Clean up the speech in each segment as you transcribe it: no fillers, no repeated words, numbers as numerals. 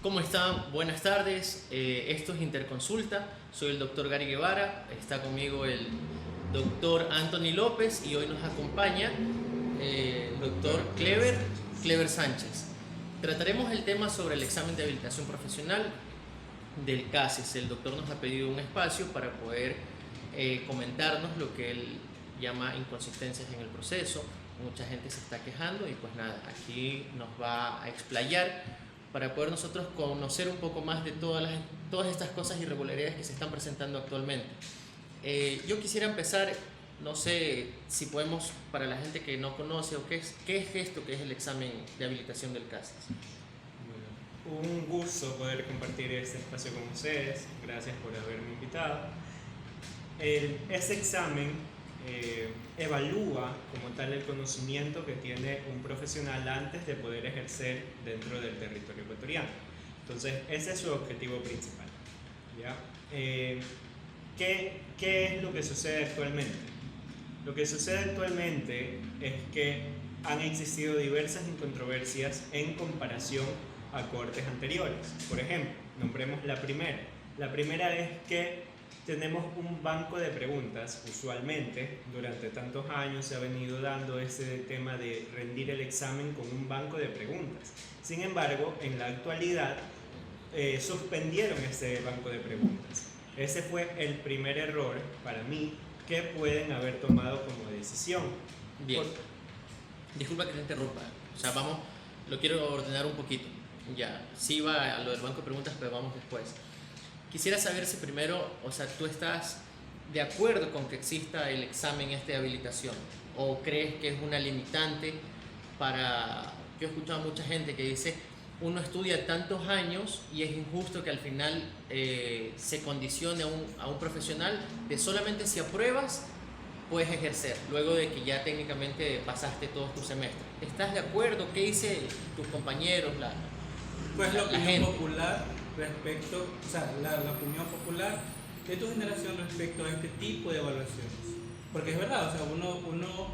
¿Cómo están? Buenas tardes. Esto es Interconsulta. Soy el doctor Gary Guevara. Está conmigo el doctor Anthony López y hoy nos acompaña el doctor Clever Sánchez. Trataremos el tema sobre el examen de habilitación profesional del CASES. El doctor nos ha pedido un espacio para poder comentarnos lo que él llama inconsistencias en el proceso. Mucha gente se está quejando y pues nada, aquí nos va a explayar para poder nosotros conocer un poco más de todas estas cosas y irregularidades que se están presentando actualmente. Yo quisiera empezar, no sé si podemos, para la gente que no conoce, o qué es esto que es el examen de habilitación del CASES. Bueno, un gusto poder compartir este espacio con ustedes, gracias por haberme invitado. Este examen evalúa como tal el conocimiento que tiene un profesional antes de poder ejercer dentro del territorio ecuatoriano. Entonces, ese es su objetivo principal, ¿ya? ¿Qué es lo que sucede actualmente? Lo que sucede actualmente es que han existido diversas controversias en comparación a cohortes anteriores. Por ejemplo, nombremos la primera. La primera es que tenemos un banco de preguntas. Usualmente, durante tantos años se ha venido dando ese tema de rendir el examen con un banco de preguntas. Sin embargo, en la actualidad suspendieron ese banco de preguntas. Ese fue el primer error para mí que pueden haber tomado como decisión. Bien. Disculpa que te interrumpa. O sea, lo quiero ordenar un poquito. Ya, sí va a lo del banco de preguntas, pero vamos después. Quisiera saber si primero, o sea, tú estás de acuerdo con que exista el examen de habilitación o crees que es una limitante para... Yo he escuchado a mucha gente que dice, uno estudia tantos años y es injusto que al final se condicione a un profesional de solamente si apruebas puedes ejercer, luego de que ya técnicamente pasaste todos tus semestres. ¿Estás de acuerdo? ¿Qué dicen tus compañeros? Pues la opinión popular respecto, o sea, la opinión popular de tu generación respecto a este tipo de evaluaciones. Porque es verdad, o sea, uno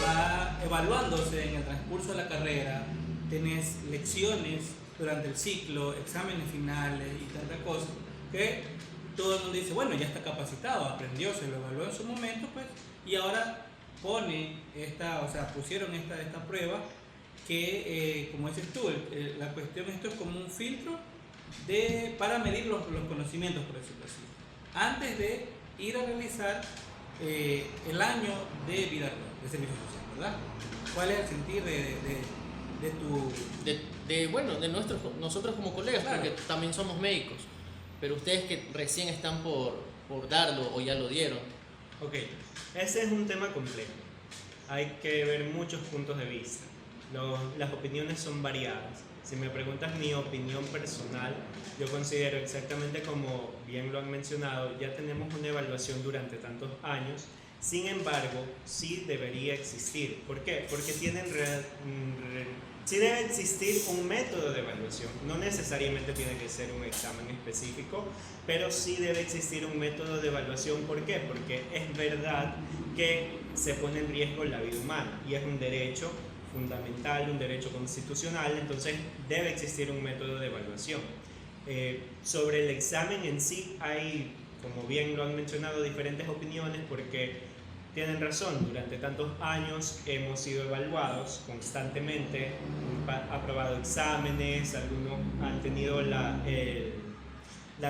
va evaluándose en el transcurso de la carrera, tenés lecciones durante el ciclo, exámenes finales y tanta cosa, que todo el mundo dice, bueno, ya está capacitado, aprendió, se lo evaluó en su momento, pues, y ahora pusieron esta prueba que, como dices tú, la cuestión, esto es como un filtro para medir los conocimientos, por decirlo así, antes de ir a realizar el año de vida de servicio social, ¿verdad? ¿Cuál es el sentir de nosotros como colegas? Claro. Porque también somos médicos, pero ustedes que recién están por darlo o ya lo dieron. Ok, ese es un tema complejo. Hay que ver muchos puntos de vista. Las opiniones son variadas. Si me preguntas mi opinión personal, yo considero exactamente como bien lo han mencionado, ya tenemos una evaluación durante tantos años. Sin embargo, sí debería existir. ¿Por qué? Porque sí debe existir un método de evaluación. No necesariamente tiene que ser un examen específico, pero sí debe existir un método de evaluación. ¿Por qué? Porque es verdad que se pone en riesgo la vida humana y es un derecho fundamental, un derecho constitucional, entonces debe existir un método de evaluación. Sobre el examen en sí hay, como bien lo han mencionado, diferentes opiniones porque tienen razón, durante tantos años hemos sido evaluados constantemente, aprobado exámenes, algunos han tenido la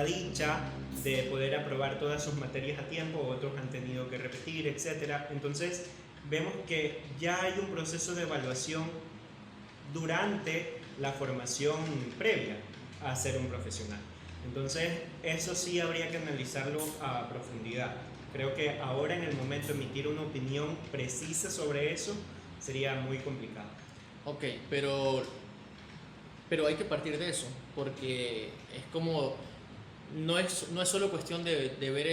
dicha de poder aprobar todas sus materias a tiempo, otros han tenido que repetir, etc. Entonces, vemos que ya hay un proceso de evaluación durante la formación previa a ser un profesional. Entonces, eso sí habría que analizarlo a profundidad. Creo que ahora en el momento de emitir una opinión precisa sobre eso sería muy complicado. Ok, pero hay que partir de eso, porque es como, no es solo cuestión de ver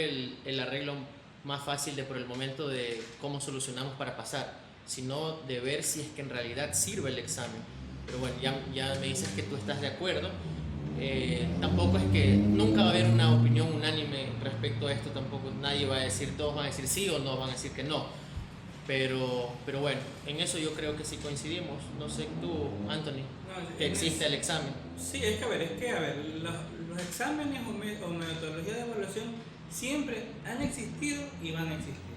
el arreglo más fácil por el momento de cómo solucionamos para pasar, sino de ver si es que en realidad sirve el examen. Pero bueno, ya me dices que tú estás de acuerdo. Tampoco es que nunca va a haber una opinión unánime respecto a esto, tampoco nadie va a decir, todos van a decir sí o no, van a decir que no. Pero bueno, en eso yo creo que sí coincidimos. No sé tú, Anthony, que existe el examen. Sí, es que a ver, los exámenes o metodologías de evaluación siempre han existido y van a existir.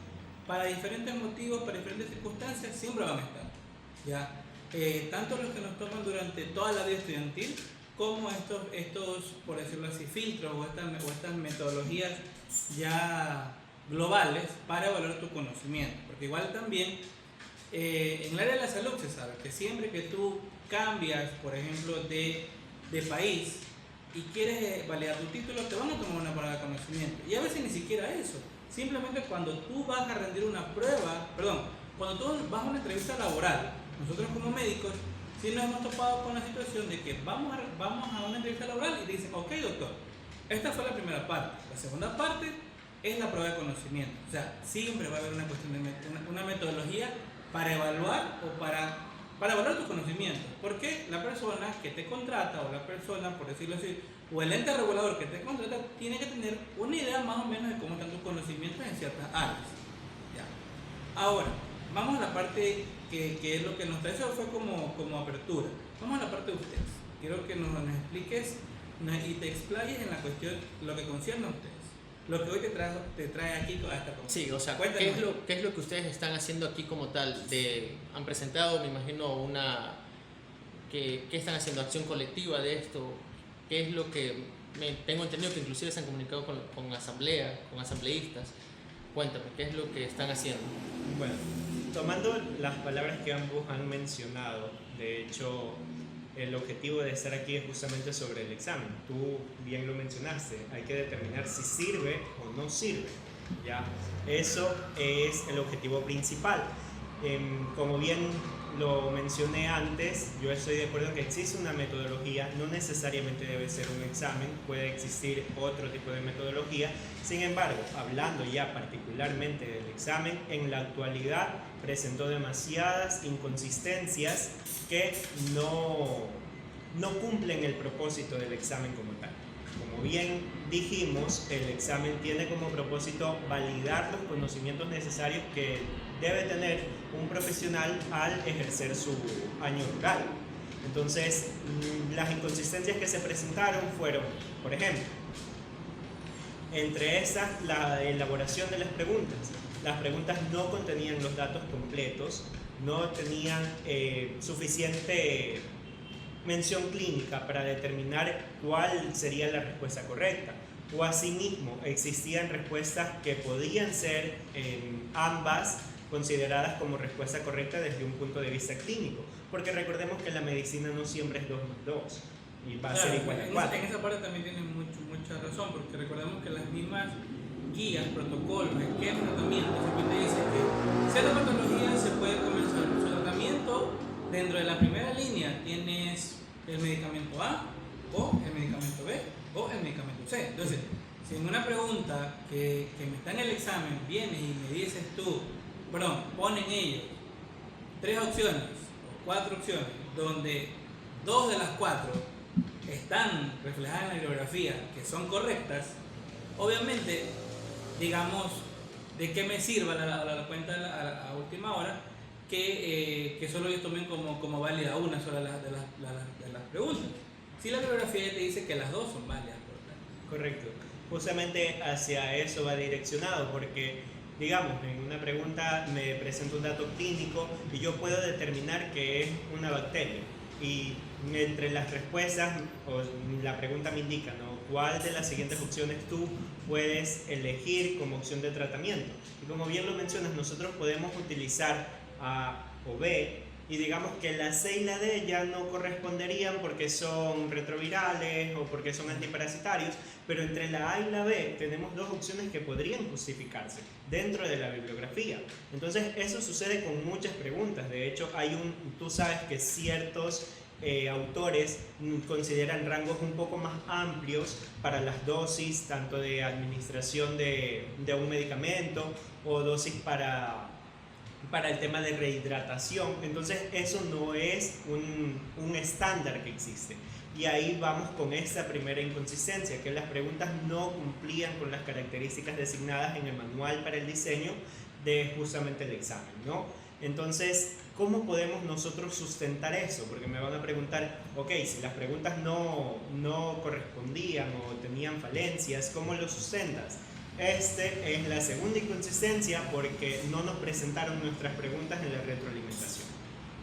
Para diferentes motivos, para diferentes circunstancias, siempre van a estar. ¿Ya? Tanto los que nos toman durante toda la vida estudiantil, como estos, por decirlo así, filtros o estas metodologías ya globales para evaluar tu conocimiento. Porque igual también en el área de la salud se sabe que siempre que tú cambias, por ejemplo, de país y quieres validar tu título, te van a tomar una prueba de conocimiento. Y a veces ni siquiera eso. Simplemente cuando tú vas a rendir una prueba, perdón, cuando tú vas a una entrevista laboral, nosotros como médicos, sí nos hemos topado con la situación de que vamos a una entrevista laboral y te dicen, ok doctor, esta fue la primera parte. La segunda parte es la prueba de conocimiento. O sea, siempre va a haber una cuestión de una metodología para evaluar o para evaluar tus conocimientos. Porque la persona que te contrata o la persona, por decirlo así, o el ente regulador que te contrata tiene que tener una idea más o menos de cómo están tus conocimientos en ciertas áreas. ¿Ya? Ahora, vamos a la parte que es lo que nos trae. Eso fue como apertura. Vamos a la parte de ustedes. Quiero que nos expliques y te explayes en la cuestión, lo que concierne a ustedes. Lo que hoy te trae aquí a esta conversación. Sí, o sea, ¿qué es lo que ustedes están haciendo aquí como tal? Han presentado, me imagino, ¿qué están haciendo? ¿Acción colectiva de esto? ¿Qué es lo que tengo entendido que inclusive se han comunicado con asambleístas? Cuéntame, ¿qué es lo que están haciendo? Bueno, tomando las palabras que ambos han mencionado, de hecho, el objetivo de estar aquí es justamente sobre el examen. Tú bien lo mencionaste, hay que determinar si sirve o no sirve. ¿Ya? Eso es el objetivo principal. Como bien lo mencioné antes, yo estoy de acuerdo en que existe una metodología, no necesariamente debe ser un examen, puede existir otro tipo de metodología. Sin embargo, hablando ya particularmente del examen, en la actualidad presentó demasiadas inconsistencias que no cumplen el propósito del examen como tal. Como bien dijimos, el examen tiene como propósito validar los conocimientos necesarios que debe tener un profesional al ejercer su año rural. Entonces, las inconsistencias que se presentaron fueron, por ejemplo, entre esas, la elaboración de las preguntas. Las preguntas no contenían los datos completos, no tenían suficiente mención clínica para determinar cuál sería la respuesta correcta. O asimismo, existían respuestas que podían ser ambas consideradas como respuesta correcta desde un punto de vista clínico, porque recordemos que la medicina no siempre es 2 más 2 y va a ser igual a 4. En esa parte también tienen mucha razón, porque recordemos que las mismas guías, protocolos, esquemas, tratamientos, siempre te dicen que cierta patología se puede comenzar su tratamiento dentro de la primera línea. Tienes el medicamento A, o el medicamento B, o el medicamento C. Entonces, si en una pregunta que me está en el examen vienes y me dices tú, ponen ellos 3 opciones o 4 opciones, donde 2 de las 4 están reflejadas en la bibliografía que son correctas, obviamente, digamos, ¿de qué me sirva la cuenta a última hora que solo ellos tomen como válida una sola de las preguntas? Si la bibliografía ya te dice que las 2 son válidas. Correcto. Justamente hacia eso va direccionado, porque, digamos, en una pregunta me presenta un dato clínico y yo puedo determinar que es una bacteria. Y entre las respuestas, o la pregunta me indica, ¿no?, ¿cuál de las siguientes opciones tú puedes elegir como opción de tratamiento? Y como bien lo mencionas, nosotros podemos utilizar A o B, y digamos que la C y la D ya no corresponderían porque son retrovirales o porque son antiparasitarios, pero entre la A y la B tenemos 2 opciones que podrían justificarse dentro de la bibliografía. Entonces eso sucede con muchas preguntas. De hecho, tú sabes que ciertos autores consideran rangos un poco más amplios para las dosis, tanto de administración de un medicamento o dosis para el tema de rehidratación. Entonces eso no es un estándar que existe, y ahí vamos con esta primera inconsistencia, que las preguntas no cumplían con las características designadas en el manual para el diseño de justamente el examen, ¿no? Entonces, ¿cómo podemos nosotros sustentar eso? Porque me van a preguntar, ok, si las preguntas no correspondían o tenían falencias, ¿cómo lo sustentas? Este es la segunda inconsistencia porque no nos presentaron nuestras preguntas en la retroalimentación.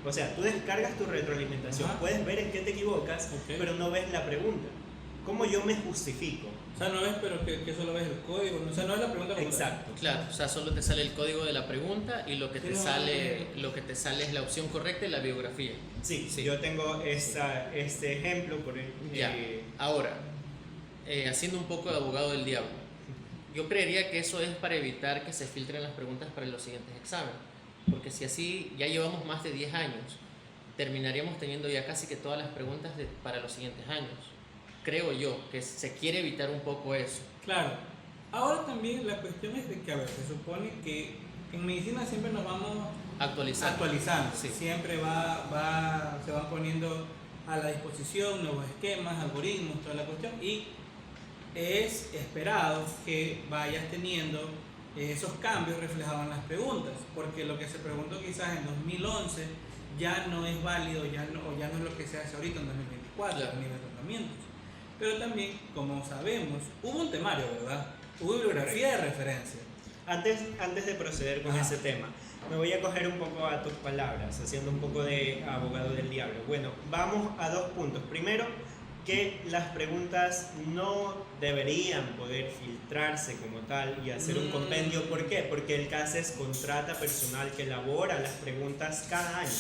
O sea, tú descargas tu retroalimentación, puedes ver en qué te equivocas, pero no ves la pregunta. ¿Cómo yo me justifico? O sea, no ves, pero que solo ves el código, o sea, no es la pregunta como Exacto. Claro, o sea, solo te sale el código de la pregunta y lo que te sale es la opción correcta y la biografía. Sí, yo tengo este ejemplo por Ahora, haciendo un poco de abogado del diablo, yo creería que eso es para evitar que se filtren las preguntas para los siguientes exámenes, porque si así ya llevamos más de 10 años, terminaríamos teniendo ya casi que todas las preguntas para los siguientes años. Creo yo que se quiere evitar un poco eso. Claro. Ahora también la cuestión es de que, a ver, se supone que en medicina siempre nos vamos actualizando. Sí. Siempre se van poniendo a la disposición nuevos esquemas, algoritmos, toda la cuestión, y es esperado que vayas teniendo esos cambios reflejados en las preguntas, porque lo que se preguntó quizás en 2011 ya no es válido, ya no es lo que se hace ahorita en 2024, a nivel de tratamientos. Pero también, como sabemos, hubo un temario, ¿verdad? Hubo bibliografía de referencia. Antes de proceder con ese tema, me voy a coger un poco a tus palabras, haciendo un poco de abogado del diablo. Bueno, vamos a 2 puntos. Primero, que las preguntas no deberían poder filtrarse como tal y hacer un compendio. ¿Por qué? Porque el CASES contrata personal que elabora las preguntas cada año.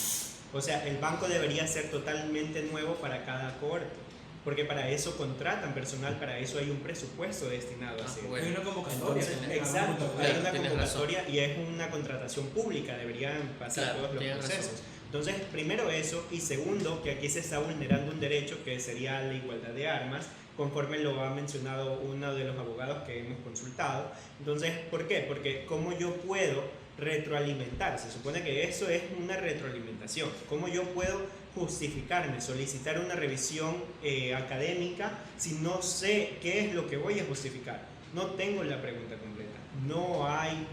O sea, el banco debería ser totalmente nuevo para cada corte. Porque para eso contratan personal, para eso hay un presupuesto destinado a hacer. Hay una convocatoria. Exacto, hay una convocatoria y es una contratación pública, deberían pasar todos los procesos. Entonces, primero eso, y segundo, que aquí se está vulnerando un derecho que sería la igualdad de armas, conforme lo ha mencionado uno de los abogados que hemos consultado. Entonces, ¿por qué? Porque ¿cómo yo puedo retroalimentar? Se supone que eso es una retroalimentación. ¿Cómo yo puedo justificarme, solicitar una revisión académica si no sé qué es lo que voy a justificar? No tengo la pregunta completa. No hay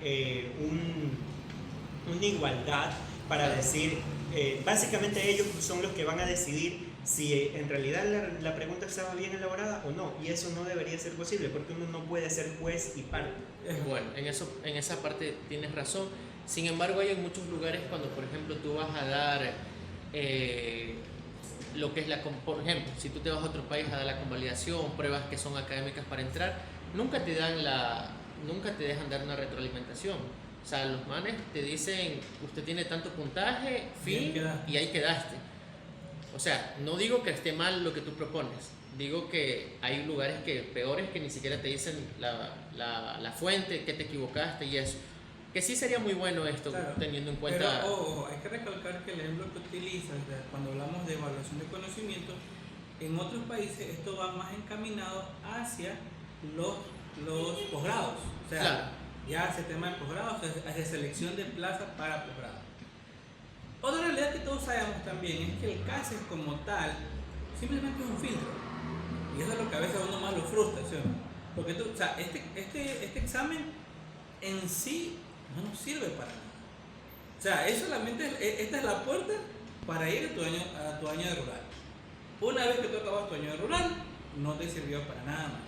una igualdad para decir, básicamente ellos son los que van a decidir si en realidad la pregunta estaba bien elaborada o no, y eso no debería ser posible porque uno no puede ser juez y parte. Bueno, en esa parte tienes razón. Sin embargo, hay en muchos lugares cuando, por ejemplo, tú vas a dar lo que es por ejemplo, si tú te vas a otro país a dar la convalidación, pruebas que son académicas para entrar, nunca te dejan dar una retroalimentación. O sea, los manes te dicen, usted tiene tanto puntaje, fin, y ahí quedaste. O sea, no digo que esté mal lo que tú propones, digo que hay lugares peores que ni siquiera te dicen la fuente, que te equivocaste y eso. Que sí sería muy bueno esto, claro, teniendo en cuenta... Pero hay que recalcar que el ejemplo que utilizas cuando hablamos de evaluación de conocimiento, en otros países esto va más encaminado hacia los posgrados. O sea, claro, ya hacia tema de posgrados, hacia selección de plazas para posgrado. Otra realidad que todos sabemos también es que el CASES como tal simplemente es un filtro. Y eso es lo que a veces a uno más lo frustra, ¿sí? Porque o sea, este examen en sí no nos sirve para nada. O sea, es solamente, esta es la puerta para ir a tu año de rural. Una vez que tú acabas tu año de rural, no te sirvió para nada más.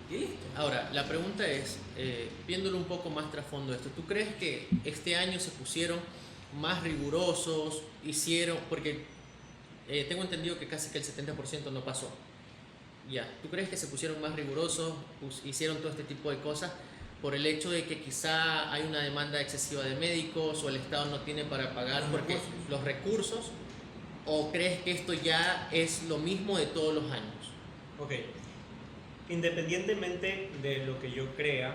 Y listo. Ahora, la pregunta es, viéndolo un poco más trasfondo esto, ¿tú crees que este año se pusieron más rigurosos, porque tengo entendido que casi que el 70% no pasó? Ya, ¿tú crees que se pusieron más rigurosos, hicieron todo este tipo de cosas por el hecho de que quizá hay una demanda excesiva de médicos o el Estado no tiene para pagar los recursos? ¿O crees que esto ya es lo mismo de todos los años? Ok, independientemente de lo que yo crea,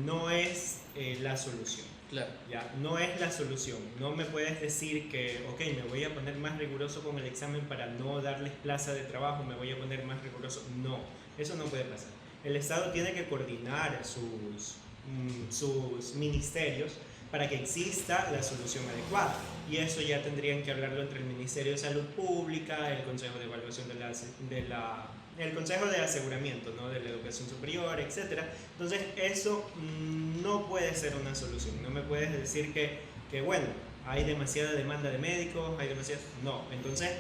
no es la solución. Claro. Ya, no es la solución. No me puedes decir que, ok, me voy a poner más riguroso con el examen para no darles plaza de trabajo, me voy a poner más riguroso. No, eso no puede pasar. El Estado tiene que coordinar sus ministerios para que exista la solución adecuada. Y eso ya tendrían que hablarlo entre el Ministerio de Salud Pública, el Consejo de Evaluación el Consejo de Aseguramiento, ¿no?, de la Educación Superior, etc. Entonces, eso no puede ser una solución. No me puedes decir que bueno, hay demasiada demanda de médicos, hay demasiada... No, entonces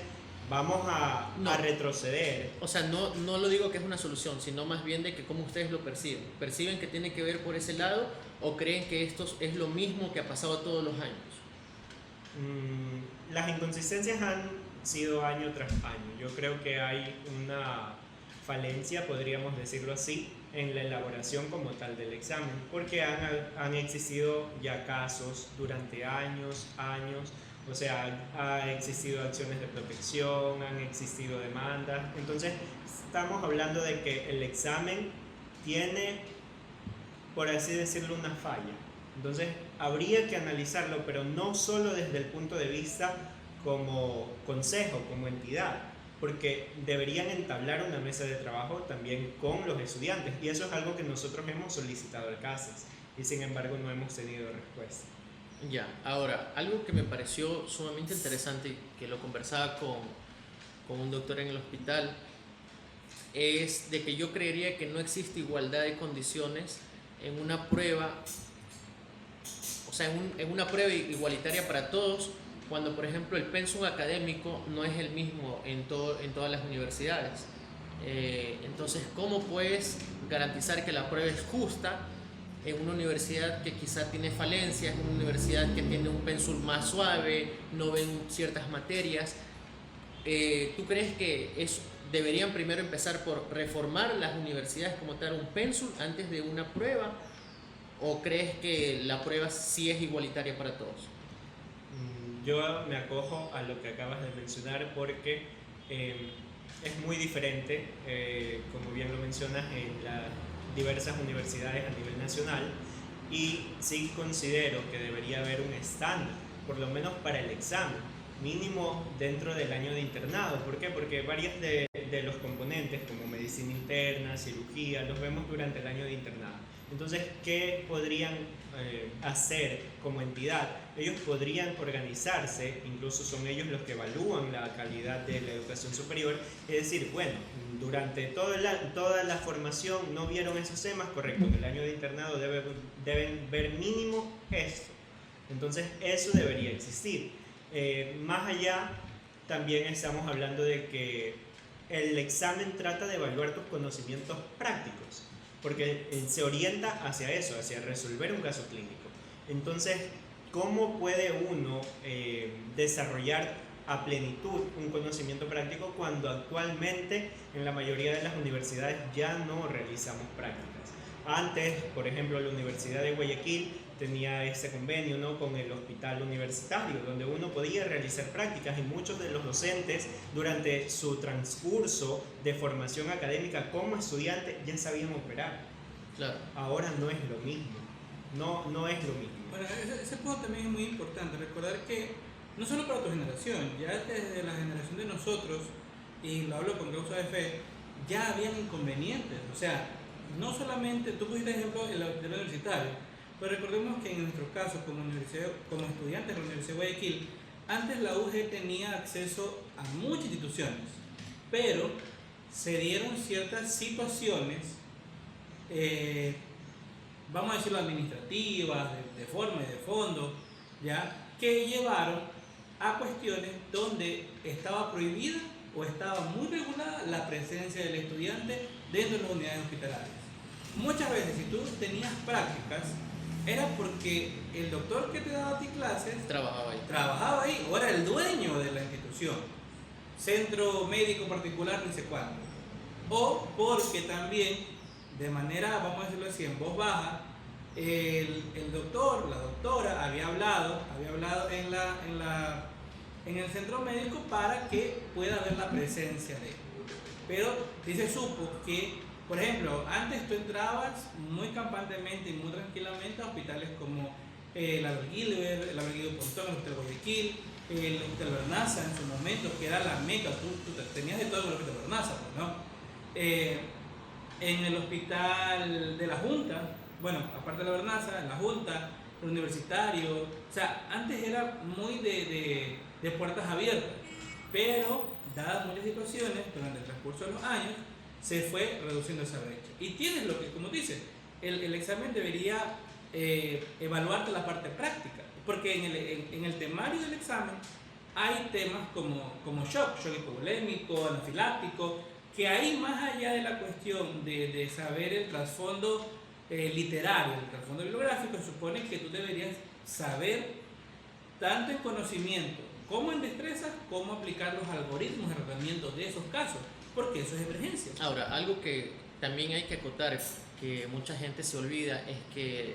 vamos a retroceder. O sea, no lo digo que es una solución, sino más bien de que cómo ustedes lo perciben. ¿Perciben que tiene que ver por ese lado o creen que esto es lo mismo que ha pasado todos los años? Las inconsistencias han sido año tras año. Yo creo que hay una falencia, podríamos decirlo así, en la elaboración como tal del examen, porque han existido ya casos durante años, o sea, ha existido acciones de protección, han existido demandas, entonces estamos hablando de que el examen tiene, por así decirlo, una falla. Entonces habría que analizarlo, pero no solo desde el punto de vista como consejo, como entidad, porque deberían entablar una mesa de trabajo también con los estudiantes, y eso es algo que nosotros hemos solicitado al CASES y sin embargo no hemos tenido respuesta. Ya, ahora, algo que me pareció sumamente interesante, que lo conversaba con un doctor en el hospital, es de que yo creería que no existe igualdad de condiciones en una prueba, o sea, en una prueba igualitaria para todos, cuando por ejemplo el pensum académico no es el mismo en todas las universidades. Entonces, ¿cómo puedes garantizar que la prueba es justa en una universidad que quizá tiene falencias, en una universidad que tiene un pensum más suave, no ven ciertas materias? ¿Tú crees que deberían primero empezar por reformar las universidades como tal un pensum antes de una prueba? ¿O crees que la prueba sí es igualitaria para todos? Yo me acojo a lo que acabas de mencionar porque es muy diferente, como bien lo mencionas, en las diversas universidades a nivel nacional, y sí considero que debería haber un estándar, por lo menos para el examen, mínimo dentro del año de internado. ¿Por qué? Porque varios de los componentes, como medicina interna, cirugía, los vemos durante el año de internado. Entonces, ¿qué podrían hacer como entidad? Ellos podrían organizarse, incluso son ellos los que evalúan la calidad de la educación superior, es decir, bueno, durante toda la formación no vieron esos temas, correcto, en el año de internado deben ver mínimo esto. Entonces, eso debería existir. Más allá, también estamos hablando de que el examen trata de evaluar tus conocimientos prácticos, porque se orienta hacia eso, hacia resolver un caso clínico. Entonces, ¿cómo puede uno desarrollar a plenitud un conocimiento práctico cuando actualmente en la mayoría de las universidades ya no realizamos prácticas? Antes, por ejemplo, la Universidad de Guayaquil tenía ese convenio, ¿no?, con el hospital universitario, donde uno podía realizar prácticas, y muchos de los docentes durante su transcurso de formación académica como estudiante ya sabían operar. Claro. Ahora no es lo mismo, no es lo mismo. Bueno, ese punto también es muy importante, recordar que no solo para tu generación, ya desde la generación de nosotros, y lo hablo con causa de fe, ya habían inconvenientes. O sea, no solamente, tú pusiste ejemplo del universitario, pero recordemos que en nuestro caso, como estudiantes de la Universidad de Guayaquil, antes la UG tenía acceso a muchas instituciones, pero se dieron ciertas situaciones, vamos a decirlo, administrativas, de forma y de fondo, ¿ya?, que llevaron a cuestiones donde estaba prohibida o estaba muy regulada la presencia del estudiante dentro de las unidades hospitalarias. Muchas veces, si tú tenías prácticas, era porque el doctor que te daba a ti clases trabajaba ahí, o era el dueño de la institución, centro médico particular, no sé cuánto, o porque también, de manera, vamos a decirlo así, en voz baja, el doctor, la doctora había hablado en el centro médico para que pueda haber la presencia de él. Pero sí se supo que, por ejemplo, antes tú entrabas muy campantemente y muy tranquilamente a hospitales como el Albert Gilbert, el Albert Guido Pontón, el Hospital Guayaquil, el Hospital Bernaza en su momento, que era la meca, tú tenías de todo en el Hospital Bernaza, pues, ¿no? En el Hospital de la Junta, bueno, aparte de la Bernaza, en la Junta, el Universitario, o sea, antes era muy de puertas abiertas, pero dadas muchas situaciones durante el transcurso de los años, se fue reduciendo esa brecha. Y tienes lo que, como dices, el examen debería evaluarte la parte práctica. Porque en el temario del examen hay temas como shock hipovolémico, anafiláctico, que ahí más allá de la cuestión de saber el trasfondo literario, el trasfondo bibliográfico, supone que tú deberías saber tanto en conocimiento como en destrezas, cómo aplicar los algoritmos de tratamiento de esos casos, porque eso es emergencia. Ahora, algo que también hay que acotar, que mucha gente se olvida, es que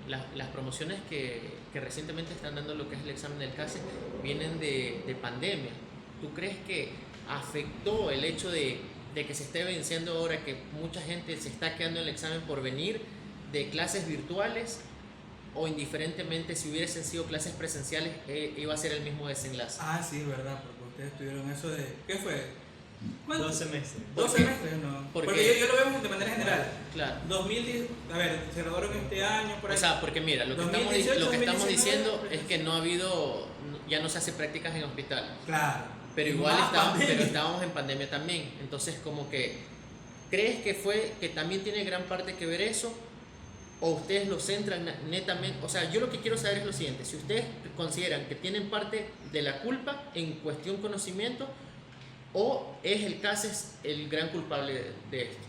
las promociones que recientemente están dando lo que es el examen del CASE vienen de pandemia. ¿Tú crees que afectó el hecho de que se esté venciendo ahora, que mucha gente se está quedando en el examen por venir de clases virtuales, o indiferentemente si hubiesen sido clases presenciales iba a ser el mismo desenlace? Ah, sí, verdad, porque ustedes tuvieron eso de... ¿Qué fue? ¿Cuánto? 2 semestres. ¿2 semestres? No. Porque yo lo veo de manera general. Claro. 2010, a ver, se graduaron este año, por ahí. O sea, porque mira, lo que 2018, estamos 2019, diciendo es que no ha habido, ya no se hace prácticas en hospitales. Claro. Pero igual estábamos en pandemia también. Entonces, como que, ¿crees que también tiene gran parte que ver eso? ¿O ustedes lo centran netamente? O sea, yo lo que quiero saber es lo siguiente: si ustedes consideran que tienen parte de la culpa en cuestión conocimiento, o es el CASES el gran culpable de esto.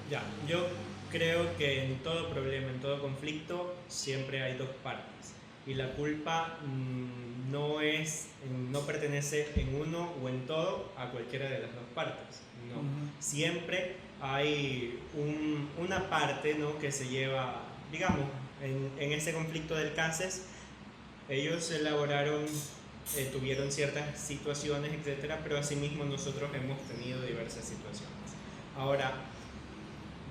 Ya, yo creo que en todo problema, en todo conflicto, siempre hay dos partes. Y la culpa no pertenece en uno o en todo a cualquiera de las dos partes. No. Siempre hay una parte, ¿no?, que se lleva, digamos, en ese conflicto del CASES. Ellos elaboraron, tuvieron ciertas situaciones, etcétera, pero asimismo nosotros hemos tenido diversas situaciones. Ahora,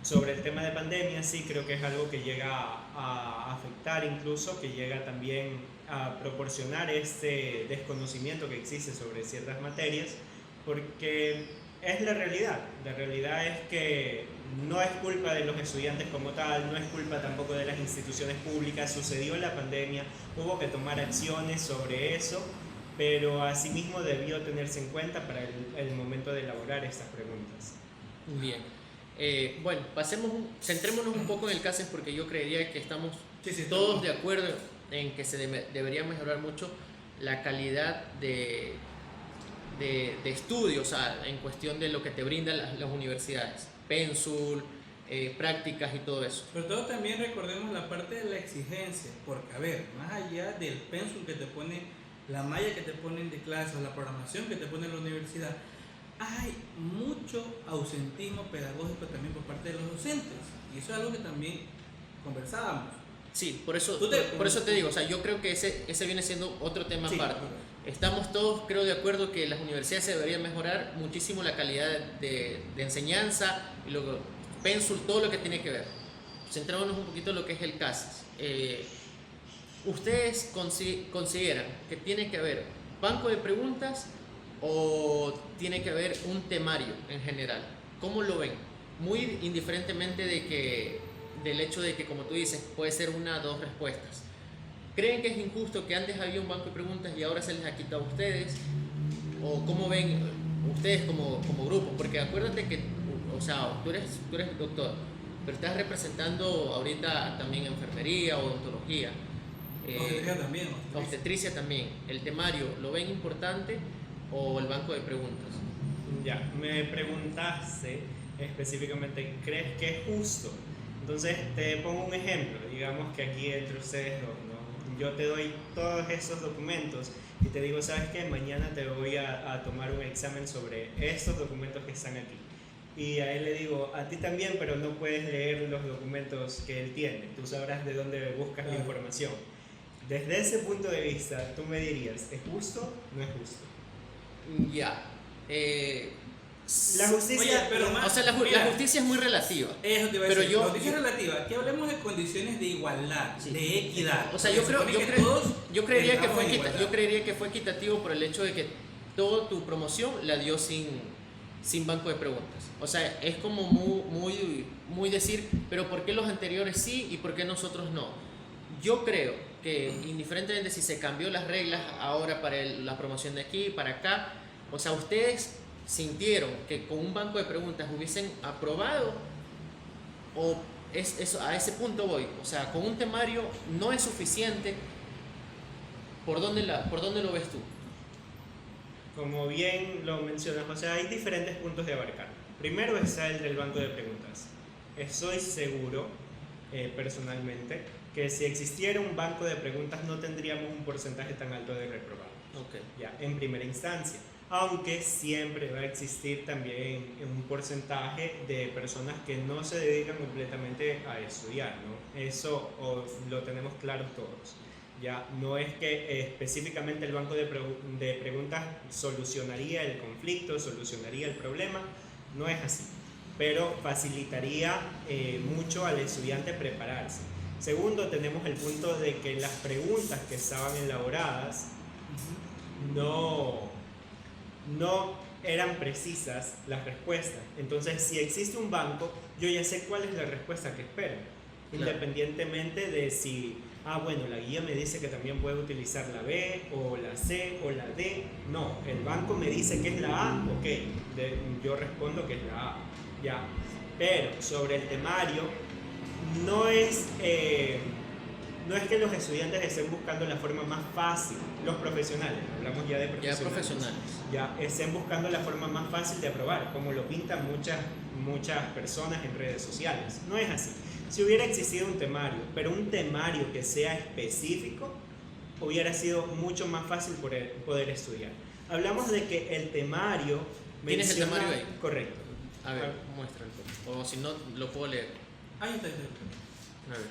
sobre el tema de pandemia, sí creo que es algo que llega a afectar, incluso que llega también a proporcionar este desconocimiento que existe sobre ciertas materias, porque es la realidad. La realidad es que no es culpa de los estudiantes como tal, no es culpa tampoco de las instituciones públicas. Sucedió la pandemia, hubo que tomar acciones sobre eso, pero asimismo debió tenerse en cuenta para el momento de elaborar estas preguntas. Bien. Bueno, centrémonos un poco en el CASES, porque yo creería que estamos todos de acuerdo en que se debería mejorar mucho la calidad de estudios, o sea, en cuestión de lo que te brindan las universidades, Pensul, prácticas y todo eso. Sobre todo también recordemos la parte de la exigencia, porque a ver, más allá del Pensul que te pone, la malla que te ponen de clases, la programación que te pone la universidad, hay mucho ausentismo pedagógico también por parte de los docentes, y eso es algo que también conversábamos. Sí, por eso te digo, o sea, yo creo que ese viene siendo otro tema aparte. Estamos todos, creo, de acuerdo que las universidades se deberían mejorar muchísimo la calidad de enseñanza, y luego Pensul, todo lo que tiene que ver. Centrémonos un poquito en lo que es el CASES. ¿Ustedes consideran que tiene que haber banco de preguntas o tiene que haber un temario en general? ¿Cómo lo ven? Muy indiferentemente del hecho de que, como tú dices, puede ser una o dos respuestas. ¿Creen que es injusto que antes había un banco de preguntas y ahora se les ha quitado a ustedes? ¿O cómo ven ustedes como grupo? Porque acuérdate que, o sea, tú eres doctor, pero estás representando ahorita también enfermería o odontología. Obstetricia también. Obstetricia también. ¿El temario lo ven importante o el banco de preguntas? Ya, me preguntaste específicamente, ¿crees que es justo? Entonces te pongo un ejemplo. Digamos que aquí entre ustedes dos, ¿no?, yo te doy todos esos documentos y te digo, ¿sabes qué? Mañana te voy a tomar un examen sobre estos documentos que están aquí. Y a él le digo, a ti también, pero no puedes leer los documentos que él tiene. Tú sabrás de dónde buscas la información. Desde ese punto de vista, tú me dirías, ¿es justo o no es justo? Ya. La justicia, oye, pero más, o sea, la justicia es muy relativa. Eso te iba a pero decir, la justicia es relativa. Aquí hablemos de condiciones de igualdad, sí, de equidad. O sea, yo creería que fue equitativo por el hecho de que toda tu promoción la dio sin banco de preguntas. O sea, es como muy decir, pero ¿por qué los anteriores sí y por qué nosotros no? Yo creo que indiferentemente si se cambió las reglas ahora para la promoción de aquí, para acá, o sea, ustedes sintieron que con un banco de preguntas hubiesen aprobado, o a ese punto voy. O sea, con un temario no es suficiente. ¿Por dónde lo ves tú? Como bien lo mencionas, o sea, hay diferentes puntos de abarcar. Primero está el del banco de preguntas. Estoy seguro, personalmente, que si existiera un banco de preguntas no tendríamos un porcentaje tan alto de reprobados. Okay. Ya, en primera instancia. Aunque siempre va a existir también un porcentaje de personas que no se dedican completamente a estudiar, ¿no? Eso lo tenemos claro todos. Ya, no es que específicamente el banco de preguntas solucionaría el conflicto, solucionaría el problema, no es así, pero facilitaría mucho al estudiante prepararse. Segundo, tenemos el punto de que las preguntas que estaban elaboradas no eran precisas las respuestas. Entonces, si existe un banco, yo ya sé cuál es la respuesta que espero, claro, independientemente de si, bueno, la guía me dice que también puedo utilizar la B o la C o la D. No, el banco me dice que es la A, ok, yo respondo que es la A, ya. Pero sobre el temario, no es que los estudiantes estén buscando la forma más fácil, los profesionales, hablamos ya de profesionales, ya estén buscando la forma más fácil de aprobar, como lo pintan muchas personas en redes sociales. No es así. Si hubiera existido un temario, pero un temario que sea específico, hubiera sido mucho más fácil poder estudiar. Hablamos de que el temario... ¿Tienes el temario ahí? Correcto. A ver, muéstralo. O si no, lo puedo leer. Ahí está. A ver.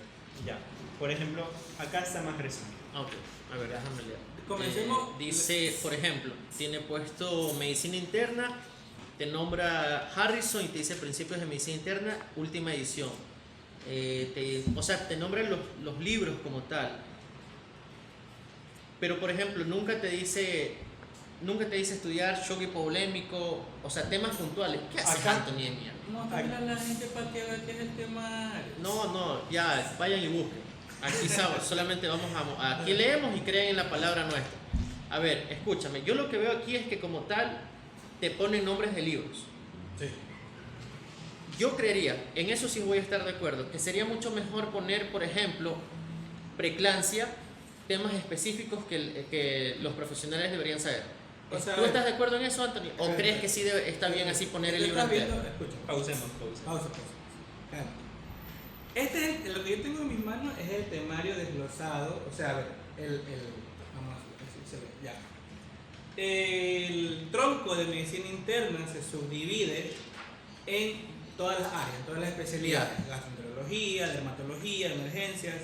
Ya. Por ejemplo, acá está más resumido. Ok. A ver, déjame leer. Comencemos. Dice, por ejemplo, tiene puesto medicina interna, te nombra Harrison y te dice principios de medicina interna, última edición. Te nombran los libros como tal. Pero, por ejemplo, nunca te dice estudiar shock hipovolémico, o sea, temas puntuales. ¿Qué haces, Anthony? No, habla la gente para que vea qué es el tema. No, ya, vayan y busquen. Aquí solamente aquí leemos y creen en la palabra nuestra. A ver, escúchame, yo lo que veo aquí es que como tal te ponen nombres de libros. Sí. Yo creería, en eso sí voy a estar de acuerdo, que sería mucho mejor poner, por ejemplo, preeclampsia, temas específicos que los profesionales deberían saber. O sea, ¿tú estás de acuerdo en eso, Anthony? ¿O crees que sí está bien así poner el libro entero? Escucha, Pausemos. Pausa. Lo que yo tengo en mis manos es el temario desglosado, o sea, a ver, vamos a ver si se ve, ya. El tronco de medicina interna se subdivide en todas las áreas, todas las especialidades, gastroenterología, dermatología, emergencias,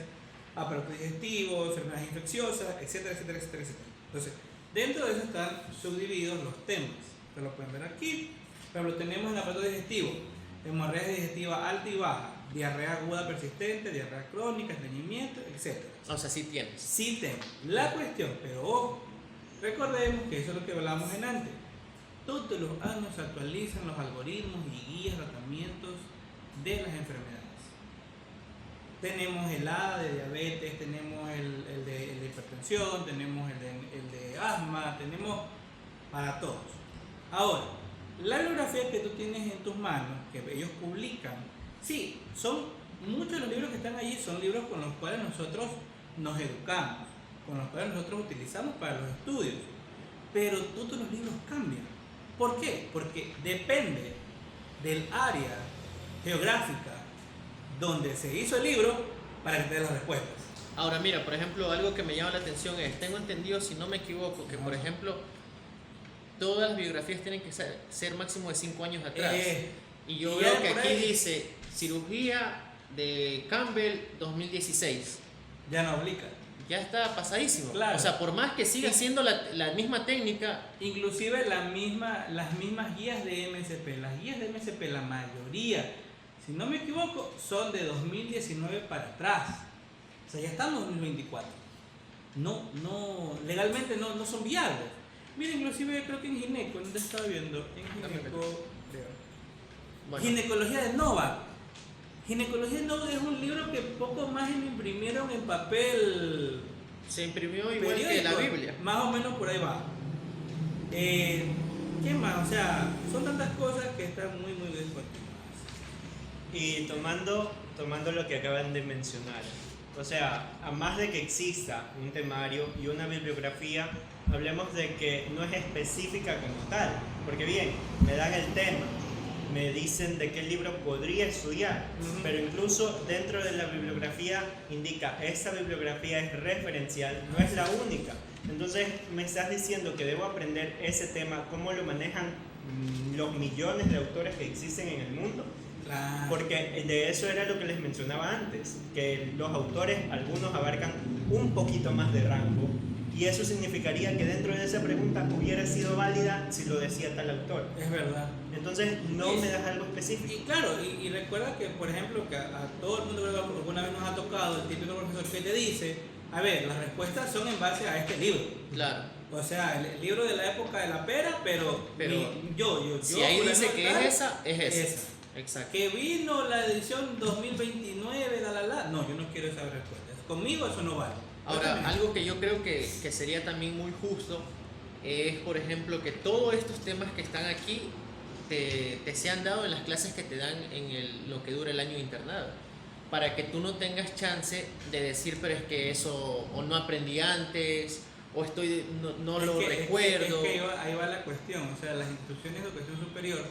aparatos digestivos, enfermedades infecciosas, etcétera. Entonces, dentro de eso están subdivididos los temas. Ustedes lo pueden ver aquí. Pero lo tenemos en aparato digestivo, hemorragia digestiva alta y baja, diarrea aguda persistente, diarrea crónica, estreñimiento, etcétera. O sea, sí tienes. Sí tengo. La cuestión, pero ojo, recordemos que eso es lo que hablábamos en antes. Todos los años se actualizan los algoritmos y guías, tratamientos de las enfermedades. Tenemos el A de diabetes, tenemos el de hipertensión, tenemos el de asma, tenemos para todos. Ahora, la bibliografía que tú tienes en tus manos, que ellos publican, sí, son muchos de los libros que están allí, son libros con los cuales nosotros nos educamos, con los cuales nosotros utilizamos para los estudios, pero todos los libros cambian. ¿Por qué? Porque depende del área geográfica donde se hizo el libro para que te dé las respuestas. Ahora mira, por ejemplo, algo que me llama la atención es, tengo entendido, si no me equivoco, que por ejemplo, todas las biografías tienen que ser máximo de 5 años atrás. Y yo veo que aquí dice cirugía de Campbell 2016. Ya no aplica. Ya está pasadísimo. Claro. O sea, por más que siga siendo la misma técnica. Inclusive las mismas guías de MSP. Las guías de MSP, la mayoría, si no me equivoco, son de 2019 para atrás. O sea, ya estamos en 2024. Legalmente no son viables. Mira, inclusive creo que en Gineco, ¿dónde estaba viendo? En Gineco, bueno. Ginecología de Nova. Ginecología de Nova es un libro que poco más me imprimieron en papel. Se imprimió igual periódico, que la Biblia. Más o menos por ahí va. ¿Qué más? O sea, son tantas cosas que están muy descontinuadas. Y tomando lo que acaban de mencionar, o sea, a más de que exista un temario y una bibliografía, hablemos de que no es específica como tal, porque bien, me dan el tema, me dicen de qué libro podría estudiar, pero incluso dentro de la bibliografía indica, esta bibliografía es referencial, no es la única. Entonces me estás diciendo que debo aprender ese tema, cómo lo manejan los millones de autores que existen en el mundo. Claro. Porque de eso era lo que les mencionaba antes, que los autores, algunos abarcan un poquito más de rango, y eso significaría que dentro de esa pregunta hubiera sido válida si lo decía tal autor. Es verdad. Entonces no me das algo específico. Y claro, y recuerda que, por ejemplo, que a todo el mundo alguna vez nos ha tocado el típico profesor que te dice, a ver, las respuestas son en base a este libro. Claro. O sea, el libro de la época de la pera, pero yo si ahí dice que tal, es esa. Exacto. Que vino la edición 2029, No, yo no quiero esa respuesta. Conmigo eso no vale. Ahora, algo que yo creo que sería también muy justo es, por ejemplo, que todos estos temas que están aquí te sean dados en las clases que te dan en lo que dura el año de internado, para que tú no tengas chance de decir, pero es que eso o no aprendí antes o no lo recuerdo. Es que ahí va la cuestión, o sea, las instituciones de educación superior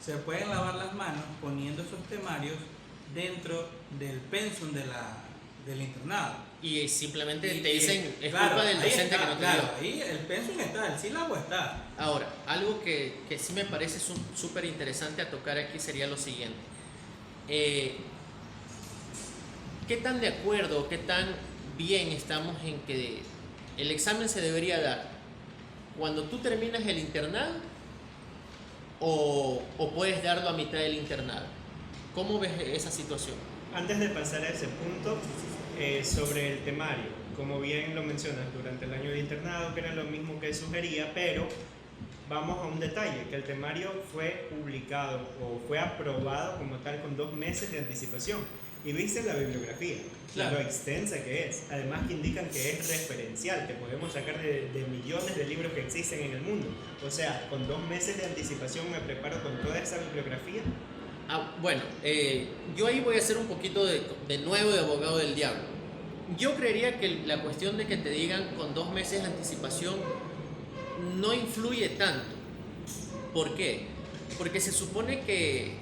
se pueden lavar las manos poniendo esos temarios dentro del pensum del internado. Y simplemente te dicen, es claro, culpa del docente que no te claro, dio. Ahí el pensum está, el sílabo está. Ahora, algo que sí me parece súper interesante a tocar aquí sería lo siguiente. ¿Qué tan de acuerdo, qué tan bien estamos en que el examen se debería dar cuando tú terminas el internado o puedes darlo a mitad del internado? ¿Cómo ves esa situación? Antes de pasar a ese punto, sobre el temario, como bien lo mencionas, durante el año de internado, que era lo mismo que sugería, pero vamos a un detalle, que el temario fue publicado o fue aprobado como tal con 2 meses de anticipación. Y viste la bibliografía, claro, lo extensa que es. Además que indican que es referencial, que podemos sacar de millones de libros que existen en el mundo. O sea, con 2 meses de anticipación me preparo con toda esa bibliografía. Bueno, yo ahí voy a hacer un poquito de nuevo de abogado del diablo. Yo creería que la cuestión de que te digan con 2 meses de anticipación no influye tanto. ¿Por qué? Porque se supone que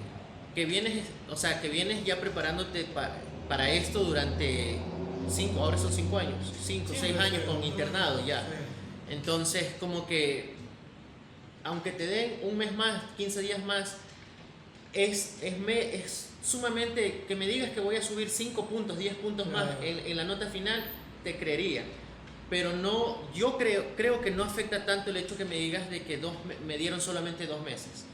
vienes ya preparándote para esto durante ahora son 5 años, 5 o 6 años con internado ya. Entonces, como que aunque te den un mes más, 15 días más, es sumamente, que me digas que voy a subir 5 puntos, 10 puntos más en la nota final, te creería. Pero no, yo creo que no afecta tanto el hecho que me digas de que me dieron solamente 2 meses.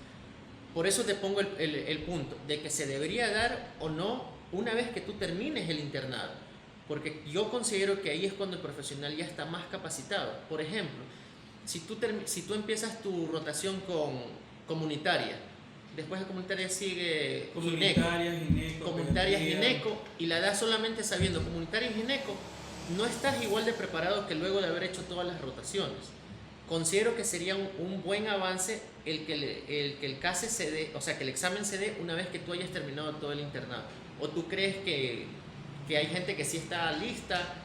Por eso te pongo el punto de que se debería dar o no una vez que tú termines el internado. Porque yo considero que ahí es cuando el profesional ya está más capacitado. Por ejemplo, si tú empiezas tu rotación con comunitaria, después de comunitaria sigue comunitaria gineco, y la das solamente sabiendo comunitaria y gineco, no estás igual de preparado que luego de haber hecho todas las rotaciones. Considero que sería un buen avance el que el CASE se dé, o sea, que el examen se dé una vez que tú hayas terminado todo el internado. ¿O tú crees que hay gente que sí está lista?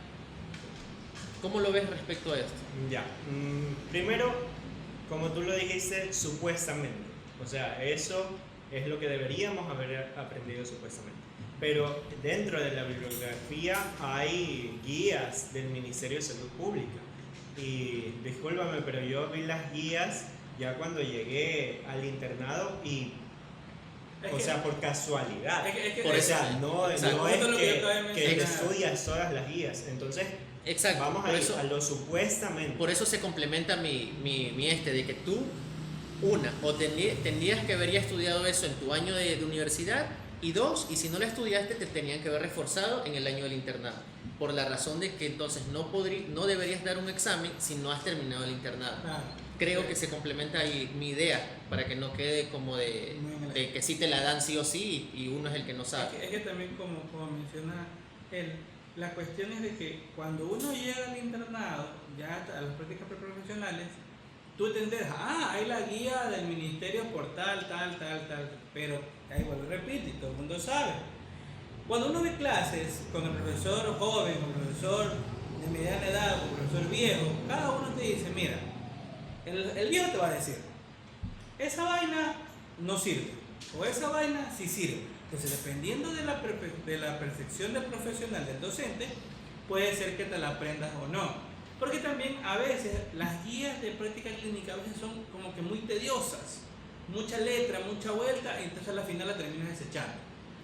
¿Cómo lo ves respecto a esto? Ya, primero, como tú lo dijiste, supuestamente. O sea, eso es lo que deberíamos haber aprendido supuestamente. Pero dentro de la bibliografía hay guías del Ministerio de Salud Pública. Y discúlpame, pero yo vi las guías ya cuando llegué al internado y, o sea, por casualidad. Por eso, no es que estudias todas las guías. Entonces, exacto, vamos a lo supuestamente. Por eso se complementa mi de que tú, o tendrías que haber ya estudiado eso en tu año de universidad, y 2, y si no lo estudiaste, te tenían que haber reforzado en el año del internado. Por la razón de que entonces no deberías dar un examen si no has terminado el internado. Creo que se complementa ahí mi idea, para que no quede como de que sí te la dan sí o sí y uno es el que no sabe. Es que también, como menciona él, la cuestión es de que cuando uno llega al internado, ya a las prácticas preprofesionales, tú entendes, hay la guía del ministerio por tal, pero ahí vuelvo, repito, y todo el mundo sabe. Cuando uno ve clases con el profesor joven, con el profesor de mediana edad, con el profesor viejo, cada uno te dice, mira, el viejo te va a decir, esa vaina no sirve, o esa vaina sí sirve. Entonces, dependiendo de la percepción del profesional, del docente, puede ser que te la aprendas o no. Porque también a veces las guías de práctica clínica a veces son como que muy tediosas, mucha letra, mucha vuelta, y entonces al final la terminas desechando.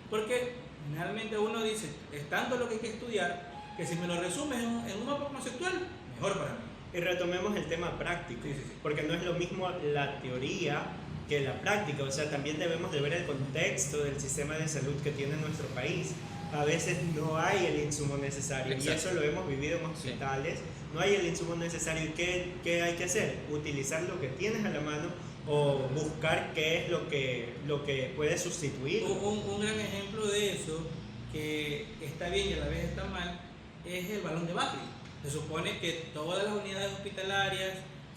Porque generalmente uno dice, es tanto lo que hay que estudiar, que si me lo resumes en un mapa conceptual, mejor para mí. Y retomemos el tema práctico, Sí. porque no es lo mismo la teoría que la práctica, o sea, también debemos de ver el contexto del sistema de salud que tiene nuestro país. A veces no hay el insumo necesario. Exacto. Y eso lo hemos vivido en hospitales. Sí. No hay el insumo necesario. ¿Y qué hay que hacer? Utilizar lo que tienes a la mano o buscar qué es lo que puede sustituir. Un gran ejemplo de eso, que está bien y a la vez está mal, es el balón de Barry. Se supone que todas las unidades hospitalarias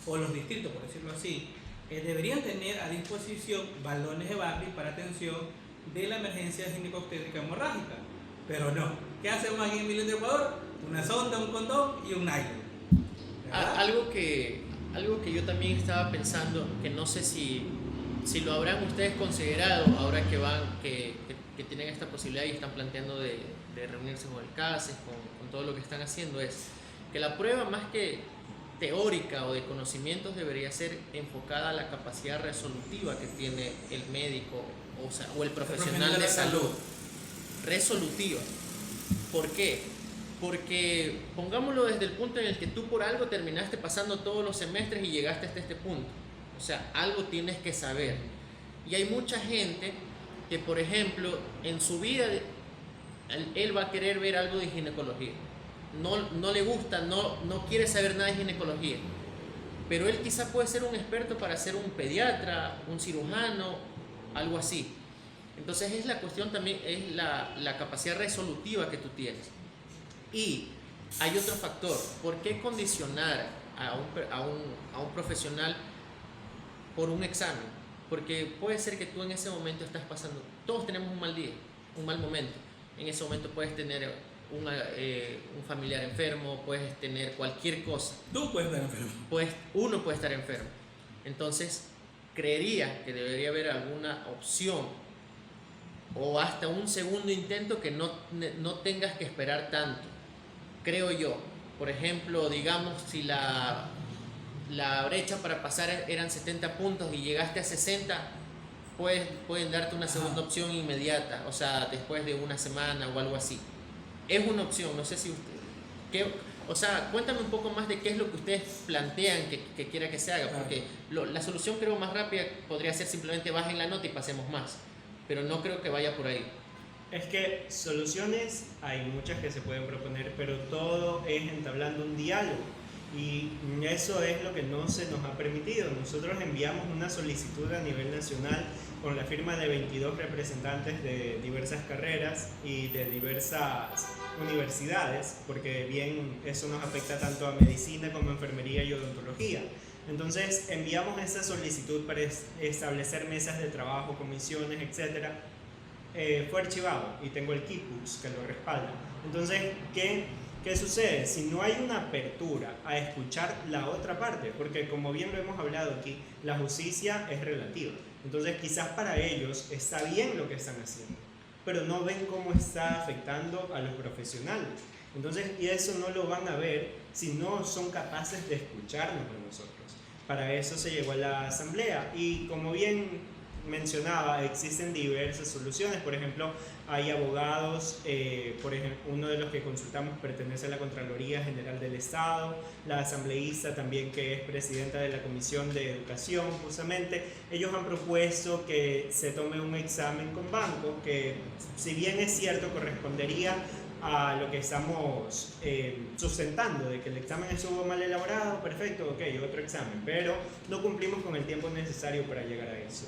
o los distritos, por decirlo así, deberían tener a disposición balones de Barry para atención de la emergencia ginecobstétrica hemorrágica. Pero no. ¿Qué hacemos aquí en Milán de Ecuador? Una sonda, un condón y un nylon. Algo que yo también estaba pensando, que no sé si lo habrán ustedes considerado ahora que tienen esta posibilidad y están planteando de reunirse con el CASES, con todo lo que están haciendo, es que la prueba más que teórica o de conocimientos debería ser enfocada a la capacidad resolutiva que tiene el médico o el profesional de salud. Resolutiva. ¿Por qué? Porque pongámoslo desde el punto en el que tú por algo terminaste pasando todos los semestres y llegaste hasta este punto. O sea, algo tienes que saber. Y hay mucha gente que, por ejemplo, en su vida él va a querer ver algo de ginecología. No le gusta, no quiere saber nada de ginecología. Pero él quizá puede ser un experto para ser un pediatra, un cirujano, algo así. Entonces es la cuestión también, es la capacidad resolutiva que tú tienes. Y hay otro factor, ¿por qué condicionar a un profesional por un examen? Porque puede ser que tú en ese momento estás pasando, todos tenemos un mal día, un mal momento. En ese momento puedes tener un familiar enfermo, puedes tener cualquier cosa. Tú puedes estar enfermo. Uno puede estar enfermo. Entonces, creería que debería haber alguna opción o hasta un segundo intento que no tengas que esperar tanto, creo yo. Por ejemplo, digamos, si la brecha para pasar eran 70 puntos y llegaste a 60, pueden darte una segunda opción inmediata, o sea, después de una semana o algo así. Es una opción, no sé si usted... O sea, cuéntame un poco más de qué es lo que ustedes plantean que quiera que se haga, porque la solución creo más rápida podría ser simplemente bajen la nota y pasemos más. Pero no creo que vaya por ahí. Es que soluciones hay muchas que se pueden proponer, pero todo es entablando un diálogo. Y eso es lo que no se nos ha permitido. Nosotros enviamos una solicitud a nivel nacional con la firma de 22 representantes de diversas carreras y de diversas universidades, porque bien eso nos afecta tanto a medicina como a enfermería y odontología. Entonces enviamos esa solicitud para establecer mesas de trabajo, comisiones, etc. Fue archivado y tengo el Keepbooks que lo respalda. Entonces, ¿qué sucede? Si no hay una apertura a escuchar la otra parte, porque como bien lo hemos hablado aquí, la justicia es relativa. Entonces quizás para ellos está bien lo que están haciendo, pero no ven cómo está afectando a los profesionales. Entonces, y eso no lo van a ver si no son capaces de escucharnos a nosotros. Para eso se llegó a la asamblea y como bien mencionaba, existen diversas soluciones. Por ejemplo, hay abogados, por ejemplo, uno de los que consultamos pertenece a la Contraloría General del Estado, la asambleísta también que es presidenta de la Comisión de Educación, justamente, ellos han propuesto que se tome un examen con banco, que si bien es cierto correspondería a lo que estamos sustentando, de que el examen estuvo mal elaborado, perfecto, ok, otro examen, pero no cumplimos con el tiempo necesario para llegar a eso.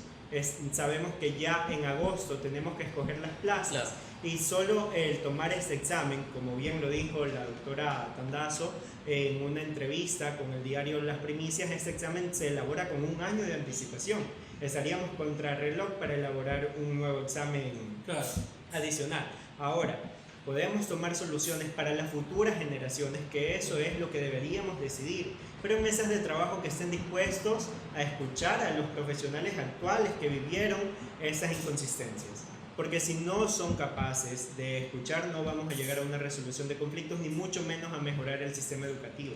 Sabemos que ya en agosto tenemos que escoger las plazas, claro. Y solo el tomar este examen, como bien lo dijo la doctora Tandazo en una entrevista con el diario Las Primicias, este examen se elabora con un año de anticipación estaríamos contra reloj para elaborar un nuevo examen Claro. adicional. Ahora, podemos tomar soluciones para las futuras generaciones, que eso es lo que deberíamos decidir, pero en mesas de trabajo que estén dispuestos a escuchar a los profesionales actuales que vivieron esas inconsistencias. Porque si no son capaces de escuchar, no vamos a llegar a una resolución de conflictos, ni mucho menos a mejorar el sistema educativo.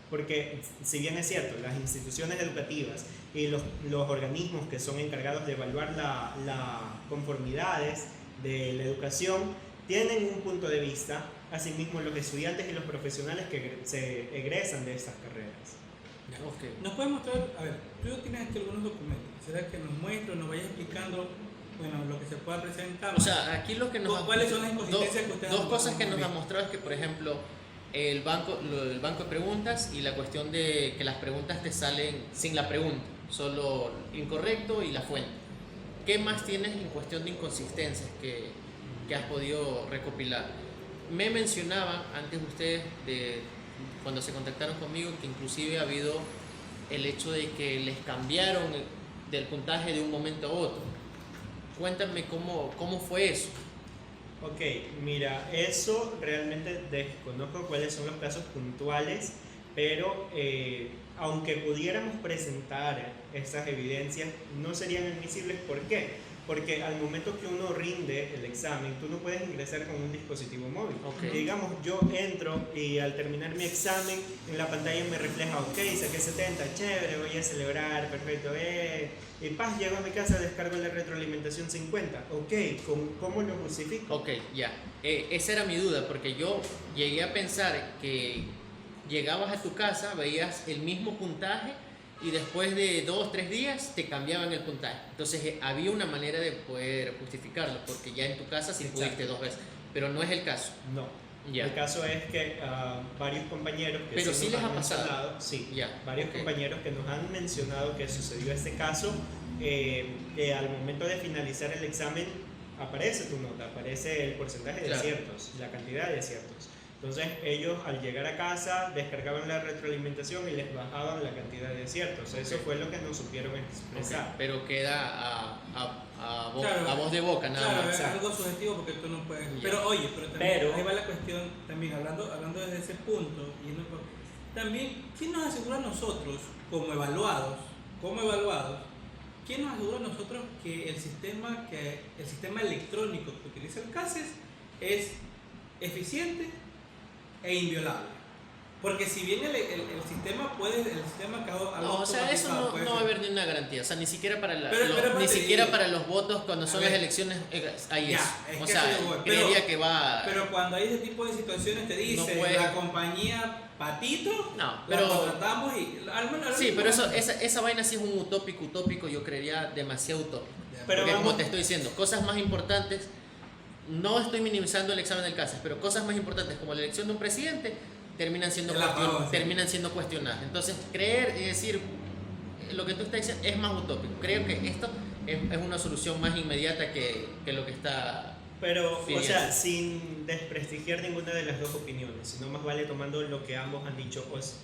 Porque si bien es cierto, las instituciones educativas y los organismos que son encargados de evaluar las conformidades de la educación tienen un punto de vista, asimismo los estudiantes y los profesionales que se egresan de estas carreras. Okay. Nos puedes mostrar, a ver, tú tienes aquí algunos documentos, ¿será que nos muestres, nos vayas explicando, bueno, lo que se pueda presentar? O sea, aquí lo que nos ¿Cuáles son las inconsistencias que ustedes dos han cosas que nos visto? ha mostrado es que, por ejemplo, el banco de preguntas y la cuestión de que las preguntas te salen sin la pregunta, solo incorrecto y la fuente. ¿Qué más tienes en cuestión de inconsistencias que has podido recopilar? Me mencionaban antes ustedes, cuando se contactaron conmigo, que inclusive ha habido el hecho de que les cambiaron del puntaje de un momento a otro. Cuéntame cómo fue eso. Ok, mira, eso realmente desconozco cuáles son los casos puntuales, pero aunque pudiéramos presentar estas evidencias, no serían admisibles. ¿Por qué? Porque al momento que uno rinde el examen, tú no puedes ingresar con un dispositivo móvil. Okay. Y digamos, yo entro y al terminar mi examen, en la pantalla me refleja, ok, saqué 70, chévere, voy a celebrar, perfecto, y paz, llego a mi casa, descargo la retroalimentación 50, ok, ¿cómo lo justifico? Ok, ya. Esa era mi duda, porque yo llegué a pensar que llegabas a tu casa, veías el mismo puntaje y después de 2 o 3 días te cambiaban el puntaje. Entonces había una manera de poder justificarlo, porque ya en tu casa sí Exacto. pudiste 2 veces, pero no es el caso. No. Ya. El caso es que varios compañeros que Pero sí sí nos les han ha pasado. mencionado, sí, Ya, varios ok. compañeros que nos han mencionado que sucedió este caso, al momento de finalizar el examen aparece tu nota, aparece el porcentaje de Claro. aciertos, la cantidad de aciertos. Entonces ellos al llegar a casa descargaban la retroalimentación y les bajaban la cantidad de aciertos. Eso Ok. fue lo que nos supieron expresar. Ok, pero queda Claro, a voz de boca nada Claro, más. es algo subjetivo porque tú no puedes. Ya. Pero oye, también Pero- ahí va la cuestión, también hablando desde ese punto, también, ¿quién nos asegura a nosotros, como evaluados, quién nos asegura a nosotros que el sistema electrónico que utiliza el CASES es eficiente e inviolable? Porque si bien el sistema No, o sea, eso no va a haber ni una garantía. O sea, ni siquiera para Pero ni te siquiera digo, para los votos cuando son ver, las elecciones hay ya, eso. es O que sea, eso yo voy. creería que va. Pero cuando hay ese tipo de situaciones te dice No puede- la compañía Patito, No, la pero contratamos y al menos sí, pero esa vaina sí es un utópico, yo creería demasiado utópico. Pero Porque vamos- como te estoy diciendo, cosas más importantes, no estoy minimizando el examen del CASES, pero cosas más importantes como la elección de un presidente terminan siendo cuestionadas. Entonces, creer y decir lo que tú estás diciendo es más utópico. Creo que esto es una solución más inmediata que lo que está. Pero, Bien. o sea, sin desprestigiar ninguna de las dos opiniones, sino más vale tomando lo que ambos han dicho. Pues,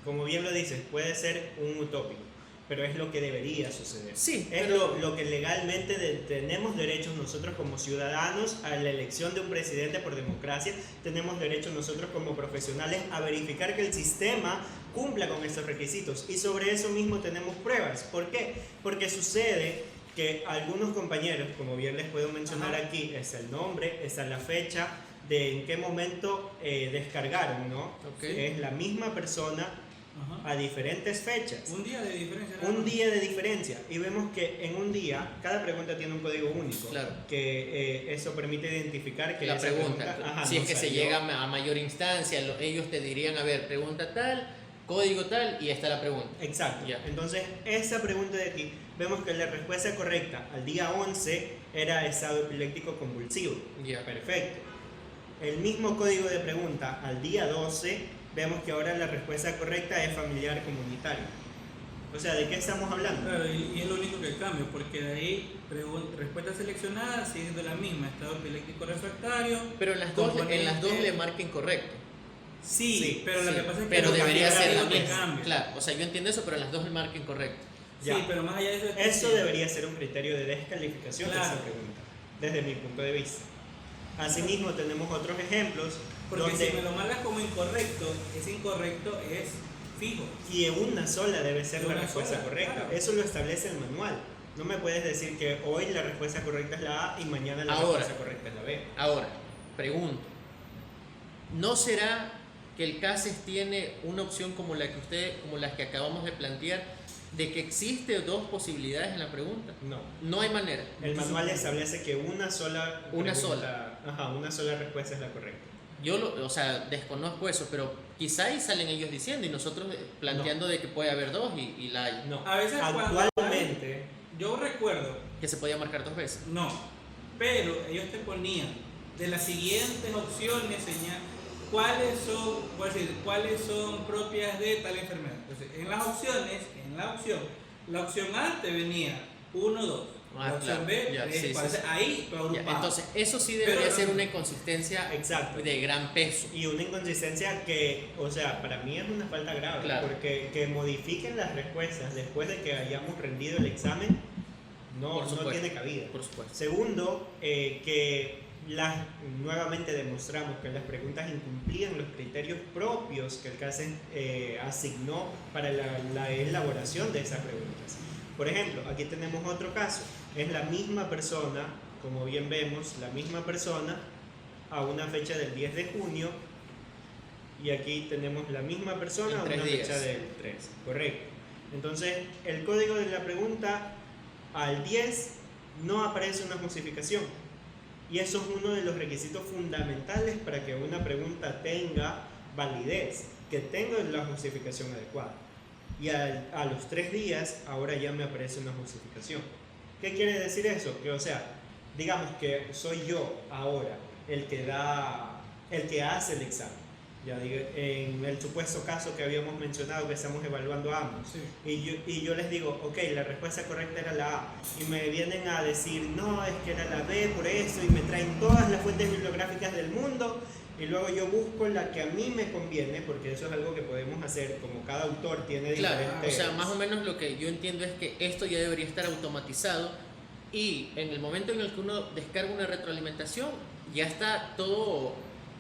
como bien lo dices, puede ser un utópico, pero es lo que debería suceder. Sí, Es pero lo que legalmente tenemos derechos nosotros como ciudadanos a la elección de un presidente por democracia. Tenemos derecho nosotros como profesionales a verificar que el sistema cumpla con estos requisitos. Y sobre eso mismo tenemos pruebas. ¿Por qué? Porque sucede que algunos compañeros, como bien les puedo mencionar aquí, es el nombre, está la fecha de en qué momento descargaron, ¿no? Ok. Es la misma persona a diferentes fechas. un día de diferencia. Un día de diferencia. Y vemos que en un día, cada pregunta tiene un código único. Claro. Que eso permite identificar que la esa pregunta, ajá, si no es que se salió. llega a mayor instancia, ellos te dirían, a ver, pregunta tal, código tal, y esta es la pregunta. Exacto. Ya. Entonces, esa pregunta de aquí, vemos que la respuesta correcta al día 11 era estado epiléptico convulsivo. Ya. Perfecto. El mismo código de pregunta al día 12, vemos que ahora la respuesta correcta es familiar comunitario. O sea, ¿de qué estamos hablando? Claro, y es lo único que cambia, porque de ahí respuesta seleccionada sigue siendo la misma, estado epiléptico refractario. Pero en las dos componente- le marca incorrecto. Sí, Sí, pero lo Sí, que pasa es que pero lo que debería cambia ser es la lo que misma. cambia. Claro, o sea, yo entiendo eso, pero en las dos le marca incorrecto. Ya. Sí, pero más allá de eso... Eso debería ser un criterio de descalificación de Claro. esa pregunta, desde mi punto de vista. Asimismo, tenemos otros ejemplos Porque donde si me lo mandas como incorrecto, ese incorrecto es fijo. y una sola debe ser la Una respuesta sola, correcta. claro. Eso lo establece el manual. No me puedes decir que hoy la respuesta correcta es la A y mañana la Ahora. respuesta correcta es la B. Ahora, pregunto, ¿no será que el CASES tiene una opción como las que acabamos de plantear, de que existe dos posibilidades en la pregunta? No. No hay manera. El manual establece que una sola Una pregunta- Ajá, una sola respuesta es la correcta. O sea, desconozco eso, pero quizá ahí salen ellos diciendo y nosotros planteando de que puede haber dos y la hay, No. A veces cuando Actualmente, yo recuerdo, que se podía marcar dos veces. no, pero ellos te ponían de las siguientes opciones, cuáles son propias de tal enfermedad. Entonces, en la opción A te venía 1, 2. La opción claro, B, ya, 3, sí, 4. sí. Ahí tú Ya, agrupabas. entonces, eso sí debería Pero- ser una inconsistencia exacto. de gran peso. Y una inconsistencia que, o sea, para mí es una falta grave, Claro. porque que modifiquen las respuestas después de que hayamos rendido el examen no, Por no supuesto. tiene cabida. Por supuesto. Segundo, que nuevamente demostramos que las preguntas incumplían los criterios propios que el CASES asignó para la elaboración de esas preguntas. Por ejemplo, aquí tenemos otro caso. Es la misma persona, como bien vemos, la misma persona a una fecha del 10 de junio y aquí tenemos la misma persona En a 3 una días. fecha del 3. Correcto. Entonces, el código de la pregunta al 10 no aparece una justificación. Y eso es uno de los requisitos fundamentales para que una pregunta tenga validez, que tenga la justificación adecuada. Y a los 3 días ahora ya me aparece una justificación. ¿Qué quiere decir eso? Que, o sea, digamos que soy yo ahora el que hace el examen. Ya digo, en el supuesto caso que habíamos mencionado que estamos evaluando a ambos. Sí. Y yo les digo, ok, la respuesta correcta era la A. Y me vienen a decir, no, es que era la B por eso. Y me traen todas las fuentes bibliográficas del mundo. Y luego yo busco la que a mí me conviene, porque eso es algo que podemos hacer, como cada autor tiene Claro, diferentes... o sea, más o menos lo que yo entiendo es que esto ya debería estar automatizado y en el momento en el que uno descarga una retroalimentación, ya está todo,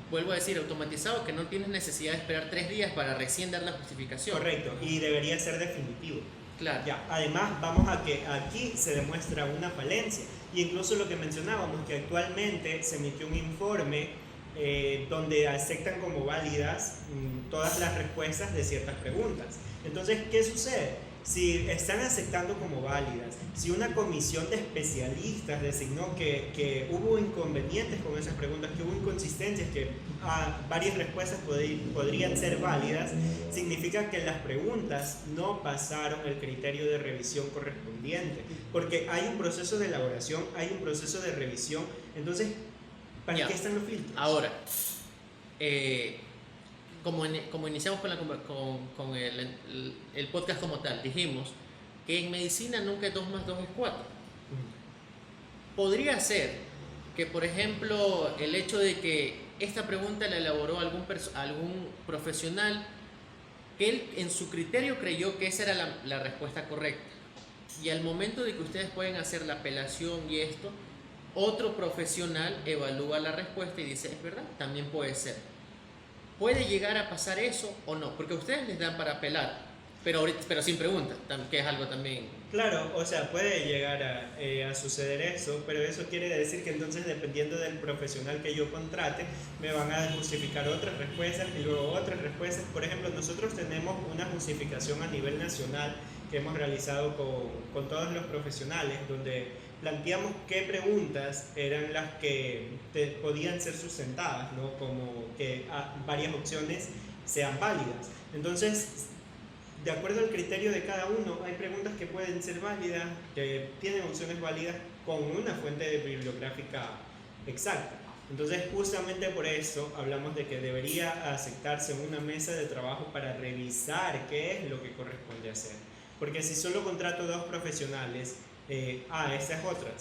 vuelvo a decir, automatizado, que no tienes necesidad de esperar 3 días para recién dar la justificación. Correcto, y debería ser definitivo. Claro. Ya, además vamos a que aquí se demuestra una falencia. Y incluso lo que mencionábamos, que actualmente se emitió un informe donde aceptan como válidas todas las respuestas de ciertas preguntas. Entonces, ¿qué sucede? Si están aceptando como válidas, si una comisión de especialistas designó que hubo inconvenientes con esas preguntas, que hubo inconsistencias, que varias respuestas podrían ser válidas, significa que las preguntas no pasaron el criterio de revisión correspondiente, porque hay un proceso de elaboración, hay un proceso de revisión. Entonces, ¿para Ya. qué están los filtros? Ahora, como iniciamos con el podcast como tal, dijimos que en medicina nunca 2 más 2 es 4. Podría ser que, por ejemplo, el hecho de que esta pregunta la elaboró algún profesional, que él en su criterio creyó que esa era la respuesta correcta. Y al momento de que ustedes pueden hacer la apelación y esto, otro profesional evalúa la respuesta y dice, es verdad, también puede ser. ¿Puede llegar a pasar eso o no? Porque ustedes les dan para apelar, pero sin pregunta, que es algo también... Claro, o sea, puede llegar a suceder eso, pero eso quiere decir que entonces, dependiendo del profesional que yo contrate, me van a justificar otras respuestas y luego otras respuestas. Por ejemplo, nosotros tenemos una justificación a nivel nacional que hemos realizado con todos los profesionales, donde planteamos qué preguntas eran las que podían ser sustentadas, ¿no? Como que varias opciones sean válidas. Entonces, de acuerdo al criterio de cada uno, hay preguntas que pueden ser válidas, que tienen opciones válidas con una fuente bibliográfica exacta. Entonces, justamente por eso hablamos de que debería aceptarse una mesa de trabajo para revisar qué es lo que corresponde hacer. Porque si solo contrato 2 profesionales esta es otra.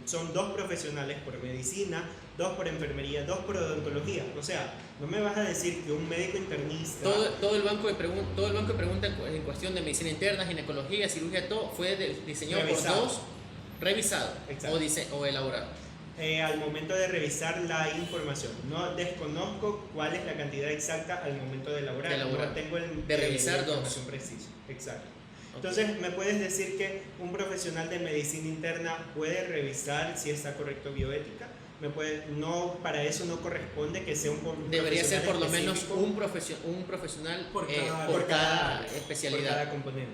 Son 2 profesionales por medicina, 2 por enfermería, 2 por odontología. O sea, no me vas a decir que un médico internista... Todo el banco de preguntas en cuestión de medicina interna, ginecología, cirugía, todo fue diseñado Revisado. por 2, revisado Exacto. o elaborado. Al momento de revisar la información. No desconozco cuál es la cantidad exacta al momento de elaborar. No tengo de revisar la información precisa. Exacto. Entonces, ¿me puedes decir que un profesional de medicina interna puede revisar si está correcto bioética? Para eso no corresponde que sea un Debería ser por lo menos específico un profesional por cada especialidad. por cada componente.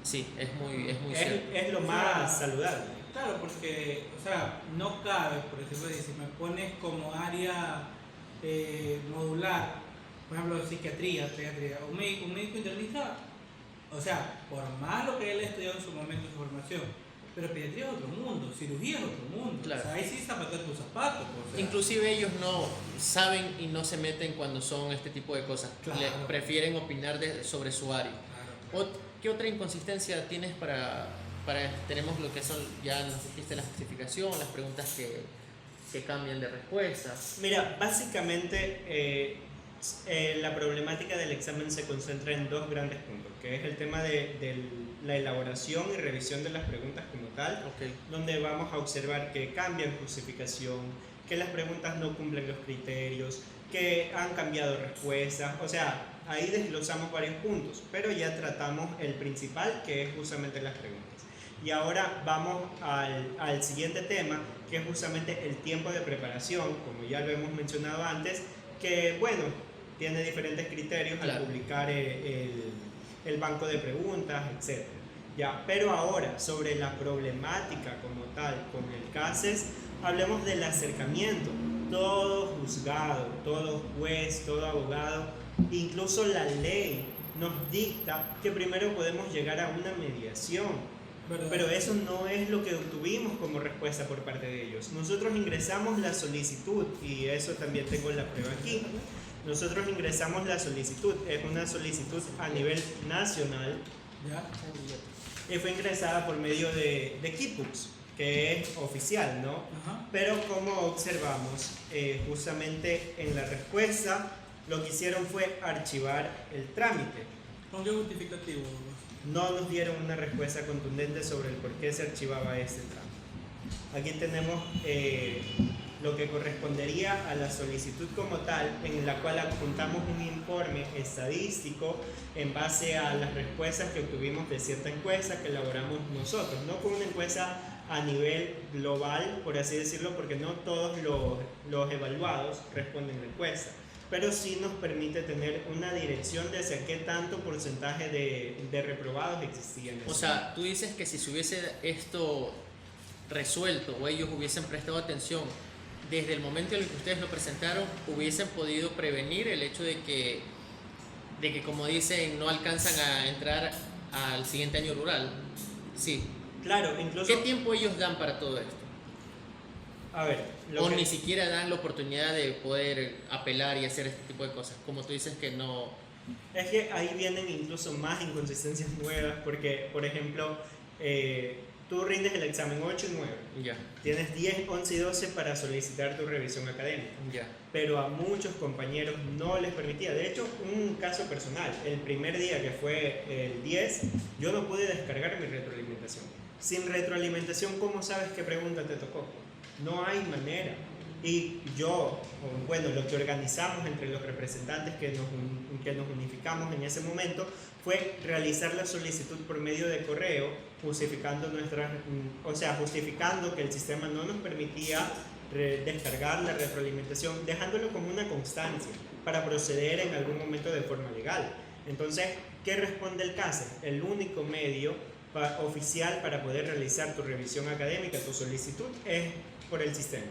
Sí, es muy cierto. Es lo más saludable. Claro, porque, o sea, no cabe, por ejemplo, si me pones como área modular, por ejemplo, psiquiatría, un médico internista, o sea, por más lo que él estudió en su momento de formación, pero pediatría es otro mundo, cirugía es otro mundo. Claro. O sea, ahí sí zapatear tus zapatos. O sea. Inclusive ellos no saben y no se meten cuando son este tipo de cosas. Claro. Prefieren opinar sobre su área. Claro. ¿Qué otra inconsistencia tienes tenemos lo que son, ya nos dijiste la justificación, las preguntas que cambian de respuesta? Mira, básicamente la problemática del examen se concentra en 2 grandes puntos, que es el tema de la elaboración y revisión de las preguntas como tal, donde vamos a observar que cambian justificación, que las preguntas no cumplen los criterios, que han cambiado respuestas, o sea, ahí desglosamos varios puntos, pero ya tratamos el principal, que es justamente las preguntas. Y ahora vamos al siguiente tema, que es justamente el tiempo de preparación, como ya lo hemos mencionado antes, que bueno, tiene diferentes criterios al publicar el banco de preguntas, etc. Ya, pero ahora, sobre la problemática como tal con el CASES, hablemos del acercamiento. Todo juzgado, todo juez, todo abogado, incluso la ley nos dicta que primero podemos llegar a una mediación. ¿Verdad? Pero eso no es lo que obtuvimos como respuesta por parte de ellos. Nosotros ingresamos la solicitud, y eso también tengo la prueba aquí. Nosotros ingresamos la solicitud, es una solicitud a nivel nacional. ¿Ya? Y fue ingresada por medio de Keybooks, que es oficial, ¿no? Ajá. Pero como observamos, justamente en la respuesta, lo que hicieron fue archivar el trámite. ¿Con qué justificativo? No nos dieron una respuesta contundente sobre el por qué se archivaba este trámite. Aquí tenemos lo que correspondería a la solicitud como tal, en la cual adjuntamos un informe estadístico en base a las respuestas que obtuvimos de cierta encuesta que elaboramos nosotros, no con una encuesta a nivel global, por así decirlo, porque no todos los evaluados responden la encuesta, pero sí nos permite tener una dirección de hacia qué tanto porcentaje de reprobados existían. O sea, tú dices que si se hubiese esto resuelto o ellos hubiesen prestado atención desde el momento en el que ustedes lo presentaron, hubiesen podido prevenir el hecho de que como dicen, no alcanzan a entrar al siguiente año rural. Sí. Claro, incluso... ¿Qué tiempo ellos dan para todo esto? A ver, ni siquiera dan la oportunidad de poder apelar y hacer este tipo de cosas, como tú dices que no... Es que ahí vienen incluso más inconsistencias nuevas, porque, por ejemplo, tú rindes el examen 8 y 9. Ya. Tienes 10, 11 y 12 para solicitar tu revisión académica. Ya. Pero a muchos compañeros no les permitía. De hecho, un caso personal, el primer día que fue el 10, yo no pude descargar mi retroalimentación. Sin retroalimentación, ¿cómo sabes qué pregunta te tocó? No hay manera. Y lo que organizamos entre los representantes que nos unificamos en ese momento fue realizar la solicitud por medio de correo, justificando que el sistema no nos permitía descargar la retroalimentación, dejándolo como una constancia para proceder en algún momento de forma legal. Entonces, ¿qué responde el CASE? El único medio oficial para poder realizar tu revisión académica, tu solicitud, es por el sistema.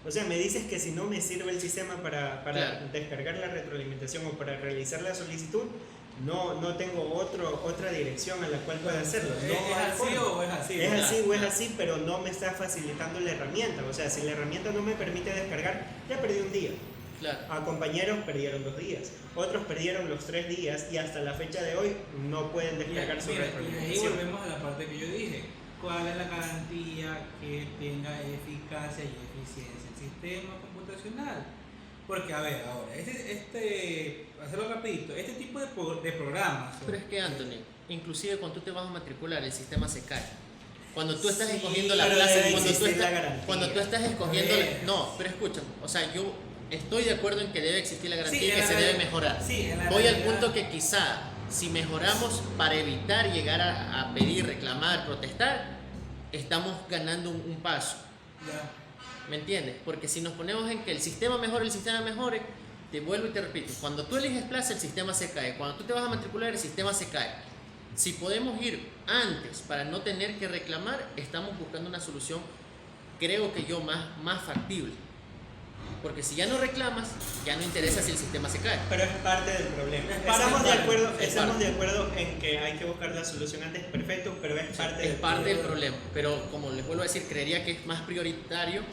O sea, me dices que si no me sirve el sistema para claro, descargar la retroalimentación o para realizar la solicitud, no tengo otra dirección a la cual pueda hacerlo. ¿Es así o es así? Es así o es así, pero no me está facilitando la herramienta. O sea, si la herramienta no me permite descargar, ya perdí un día. Claro. A compañeros perdieron 2 días, otros perdieron los 3 días y hasta la fecha de hoy no pueden descargar su retroalimentación. Y ahí volvemos a la parte que yo dije. ¿cuál es la garantía que tenga eficacia y eficiencia el sistema computacional? Porque, a ver, ahora, hacerlo rapidito, este tipo de programas... Pero es que, Anthony, inclusive cuando tú te vas a matricular, el sistema se cae. Cuando tú estás Sí, escogiendo la pero plaza, debe cuando existir la garantía. cuando tú estás escogiendo... Pues. No, pero escúchame, o sea, yo estoy de acuerdo en que debe existir la garantía Sí, y que en se la debe realidad- mejorar. sí, en la Voy al realidad- punto que quizá, si mejoramos para evitar llegar a pedir, reclamar, protestar, estamos ganando un paso. Ya. ¿Me entiendes? Porque si nos ponemos en que el sistema mejore, te vuelvo y te repito, cuando tú eliges plaza el sistema se cae, cuando tú te vas a matricular el sistema se cae. Si podemos ir antes para no tener que reclamar, estamos buscando una solución, creo que yo, más factible. Porque si ya no reclamas, ya no interesa si el sistema se cae. Pero es parte del problema. Es parte Estamos del de acuerdo, problema. estamos de acuerdo en que hay que buscar la solución antes, perfecto, pero es parte Es parte del problema, pero como les vuelvo a decir, creería que es más prioritario.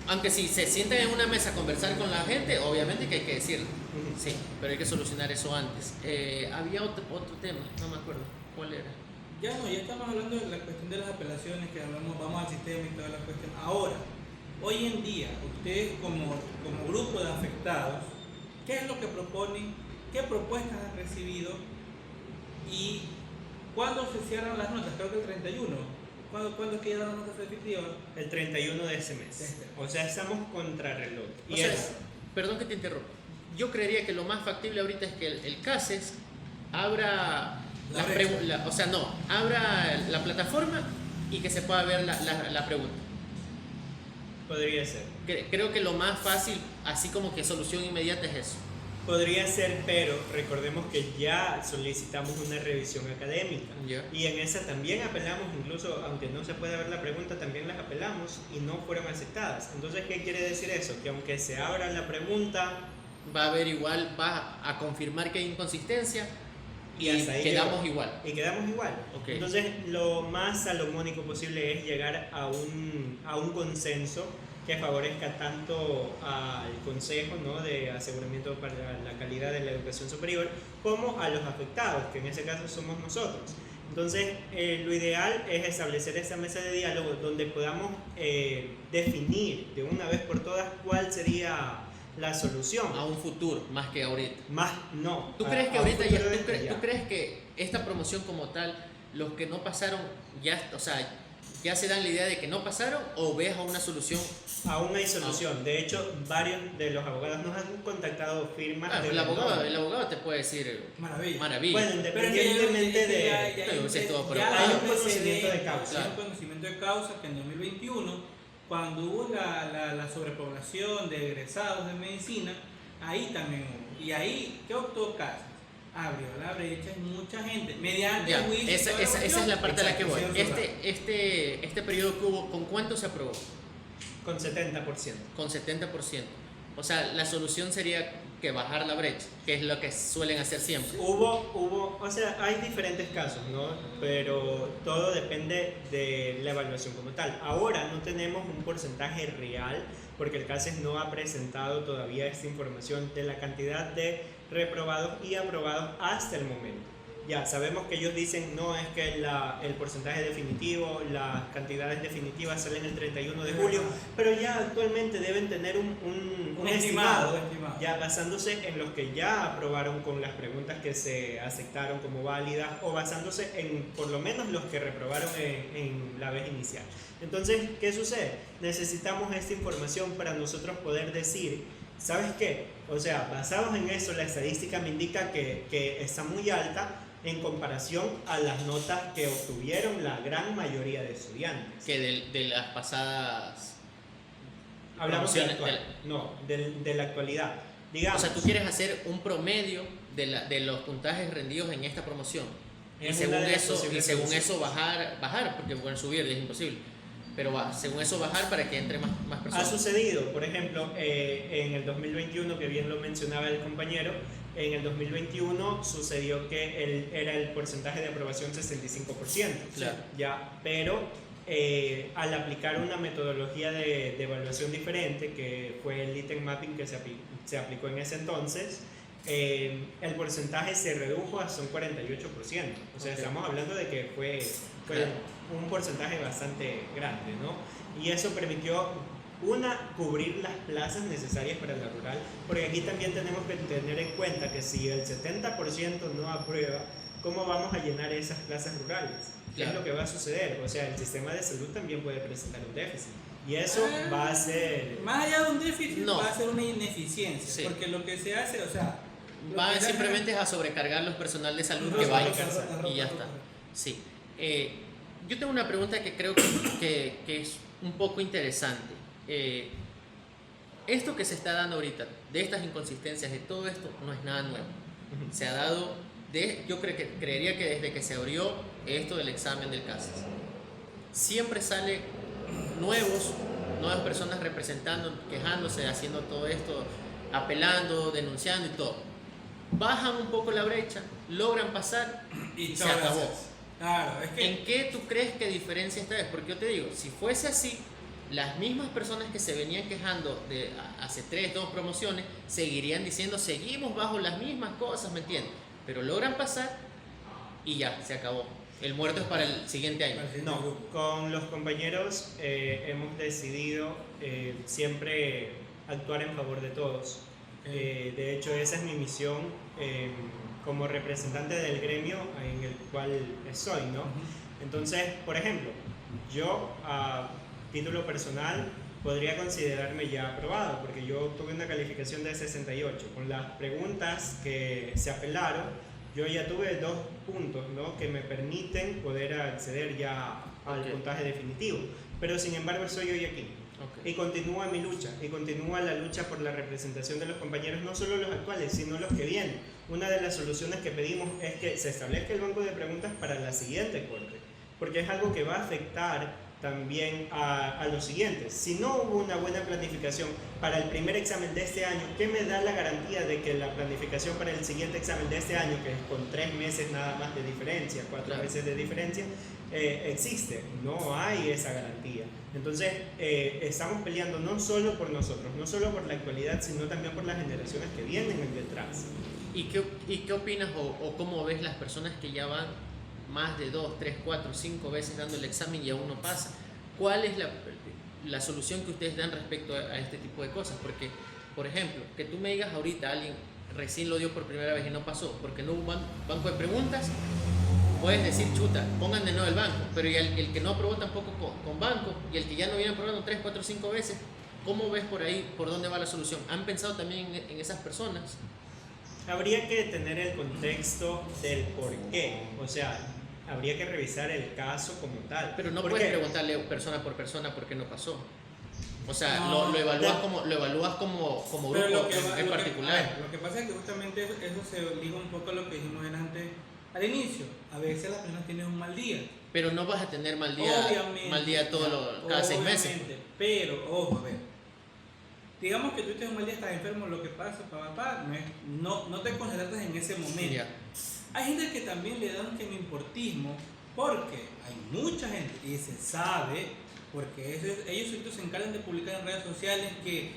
Aunque si se sientan en una mesa a conversar con la gente, obviamente que hay que decirlo. Ujú. Sí, pero hay que solucionar eso antes. Había otro tema, no me acuerdo cuál era. Ya no, ya estamos hablando de la cuestión de las apelaciones, que hablamos, vamos al sistema y toda la cuestión. Ahora, hoy en día, ustedes como grupo de afectados, ¿qué es lo que proponen? ¿Qué propuestas han recibido? ¿Y cuándo se cierran las notas? Creo que el 31. ¿Cuándo es que llegan las notas definitivas? El 31 de ese mes. O sea, estamos contra reloj. O sea, perdón que te interrumpa. Yo creería que lo más factible ahorita es que el CASES abra abra la plataforma y que se pueda ver la pregunta. podría ser. Creo que lo más fácil, así como que solución inmediata, es eso. Podría ser, pero recordemos que ya solicitamos una revisión académica. Ya. Y en esa también apelamos, incluso aunque no se puede ver la pregunta, también las apelamos y no fueron aceptadas. Entonces, ¿qué quiere decir eso? Que aunque se abra la pregunta, Va a haber igual, va a confirmar que hay inconsistencia y hasta ahí quedamos llegó. igual. Y quedamos igual. Ok. Entonces, lo más salomónico posible es llegar a un consenso que favorezca tanto al Consejo, ¿no?, de Aseguramiento para la Calidad de la Educación Superior como a los afectados, que en ese caso somos nosotros. Entonces, lo ideal es establecer esa mesa de diálogo donde podamos definir de una vez por todas cuál sería la solución. A un futuro, más que ahorita. Más no. ¿Tú a- crees que a un ahorita ya, futuro tú, de- tú crees que esta promoción como tal, los que no pasaron, ya, o sea, ya se dan la idea de que no pasaron o ves a una solución? Aún hay solución. De hecho, varios de los abogados nos han contactado firmas Ah, de el abogado renombre. te puede decir Maravilla. maravilla. Bueno, independientemente de... No, es todo por ya hay un conocimiento de causa. Hay un conocimiento de causa que en 2021, cuando hubo la sobrepoblación de egresados de medicina, ahí también hubo. Y ahí, ¿qué optó Casas? Abrió la brecha y mucha gente, mediante Ya, juicio y esa toda la es cuestión, la parte a la que voy. exacto, cerrada. Este periodo que hubo, ¿con cuánto se aprobó? Con 70%. Con 70%. O sea, la solución sería que bajar la brecha, que es lo que suelen hacer siempre. O sea, hay diferentes casos, ¿no? Pero todo depende de la evaluación como tal. Ahora no tenemos un porcentaje real porque el CASES no ha presentado todavía esta información de la cantidad de reprobados y aprobados hasta el momento. Ya sabemos que ellos dicen no es que el porcentaje definitivo, las cantidades definitivas salen el 31 de julio, pero ya actualmente deben tener un estimado, ya basándose en los que ya aprobaron con las preguntas que se aceptaron como válidas o basándose en por lo menos los que reprobaron en la vez inicial. Entonces, ¿qué sucede? Necesitamos esta información para nosotros poder decir, ¿sabes qué? O sea, basados en eso, la estadística me indica que está muy alta en comparación a las notas que obtuvieron la gran mayoría de estudiantes. Que de las pasadas... Hablamos de la promociones, actual, no, de la actualidad. Digamos, O sea, tú quieres hacer un promedio de los puntajes rendidos en esta promoción. Y Es según una de las eso, posibles según soluciones. eso bajar, porque bueno, subir es imposible. Pero según eso bajar para que entre más ha personas. sucedido, por ejemplo, en el 2021, que bien lo mencionaba el compañero, en el 2021 sucedió que era el porcentaje de aprobación 65%. Claro. Ya, pero al aplicar una metodología de evaluación diferente, que fue el item mapping que se aplicó en ese entonces, el porcentaje se redujo hasta un 48%. O sea, estamos hablando de que fue un porcentaje bastante grande, ¿no? Y eso permitió, cubrir las plazas necesarias para la rural, porque aquí también tenemos que tener en cuenta que si el 70% no aprueba, ¿cómo vamos a llenar esas plazas rurales? ¿Qué es lo que va a suceder? O sea, el sistema de salud también puede presentar un déficit. Y eso va a ser... Más allá de un déficit, va a ser una ineficiencia. Sí. Porque lo que se hace, o sea... Va simplemente a sobrecargar los personal de salud que va y ya está. Sí. Yo tengo una pregunta que creo que es un poco interesante. Esto que se está dando ahorita, de estas inconsistencias, de todo esto, no es nada nuevo. Se ha dado, yo creería que desde que se abrió esto del examen del CASAS. Siempre sale nuevas personas representando, quejándose, haciendo todo esto, apelando, denunciando y todo. Bajan un poco la brecha, logran pasar y se acabó. Claro, es que... ¿En qué tú crees que diferencia esta vez? Porque yo te digo, si fuese así, las mismas personas que se venían quejando de hace 2 promociones seguirían diciendo, seguimos bajo las mismas cosas, ¿me entiendes? Pero logran pasar y ya, se acabó. El muerto es para el siguiente año. No, con los compañeros hemos decidido siempre actuar en favor de todos. De hecho, esa es mi misión como representante del gremio en el cual soy, ¿no? Entonces, por ejemplo, yo a título personal podría considerarme ya aprobado, porque yo tuve una calificación de 68. Con las preguntas que se apelaron, yo ya tuve 2 puntos, ¿no?, que me permiten poder acceder ya al puntaje definitivo. Pero sin embargo, estoy hoy aquí. Y continúa mi lucha, y continúa la lucha por la representación de los compañeros, no solo los actuales, sino los que vienen. Una de las soluciones que pedimos es que se establezca el banco de preguntas para la siguiente corte, porque es algo que va a afectar también a los siguientes. Si no hubo una buena planificación para el primer examen de este año, ¿qué me da la garantía de que la planificación para el siguiente examen de este año, que es con 3 meses nada más de diferencia, 4 meses de diferencia, existe? No hay esa garantía. Entonces, estamos peleando no solo por nosotros, no solo por la actualidad, sino también por las generaciones que vienen detrás. ¿Y qué opinas o cómo ves las personas que ya van más de 2, 3, 4, 5 veces dando el examen y aún no pasa? ¿Cuál es la solución que ustedes dan respecto a este tipo de cosas? Porque, por ejemplo, que tú me digas ahorita, alguien recién lo dio por primera vez y no pasó, porque no hubo un banco de preguntas, puedes decir, chuta, pongan de nuevo el banco, pero y el que no aprobó tampoco con banco, y el que ya no viene aprobando 3, 4, 5 veces, ¿cómo ves por ahí, por dónde va la solución? ¿Han pensado también en esas personas? Habría que tener el contexto del por qué, o sea, habría que revisar el caso como tal. Pero no puedes preguntarle persona por persona por qué no pasó. O sea, no, lo evalúas como grupo en particular. Lo que pasa es que justamente eso se liga un poco a lo que dijimos antes al inicio. A veces las personas tienen un mal día. Pero no vas a tener mal día cada 6 meses. Pero, ojo, a ver. Digamos que tú tienes un mal día, estás enfermo, lo que pasa, no te concentraste en ese momento. Yeah. Hay gente que también le da un importismo, porque hay mucha gente, y se sabe, porque ellos se encargan de publicar en redes sociales que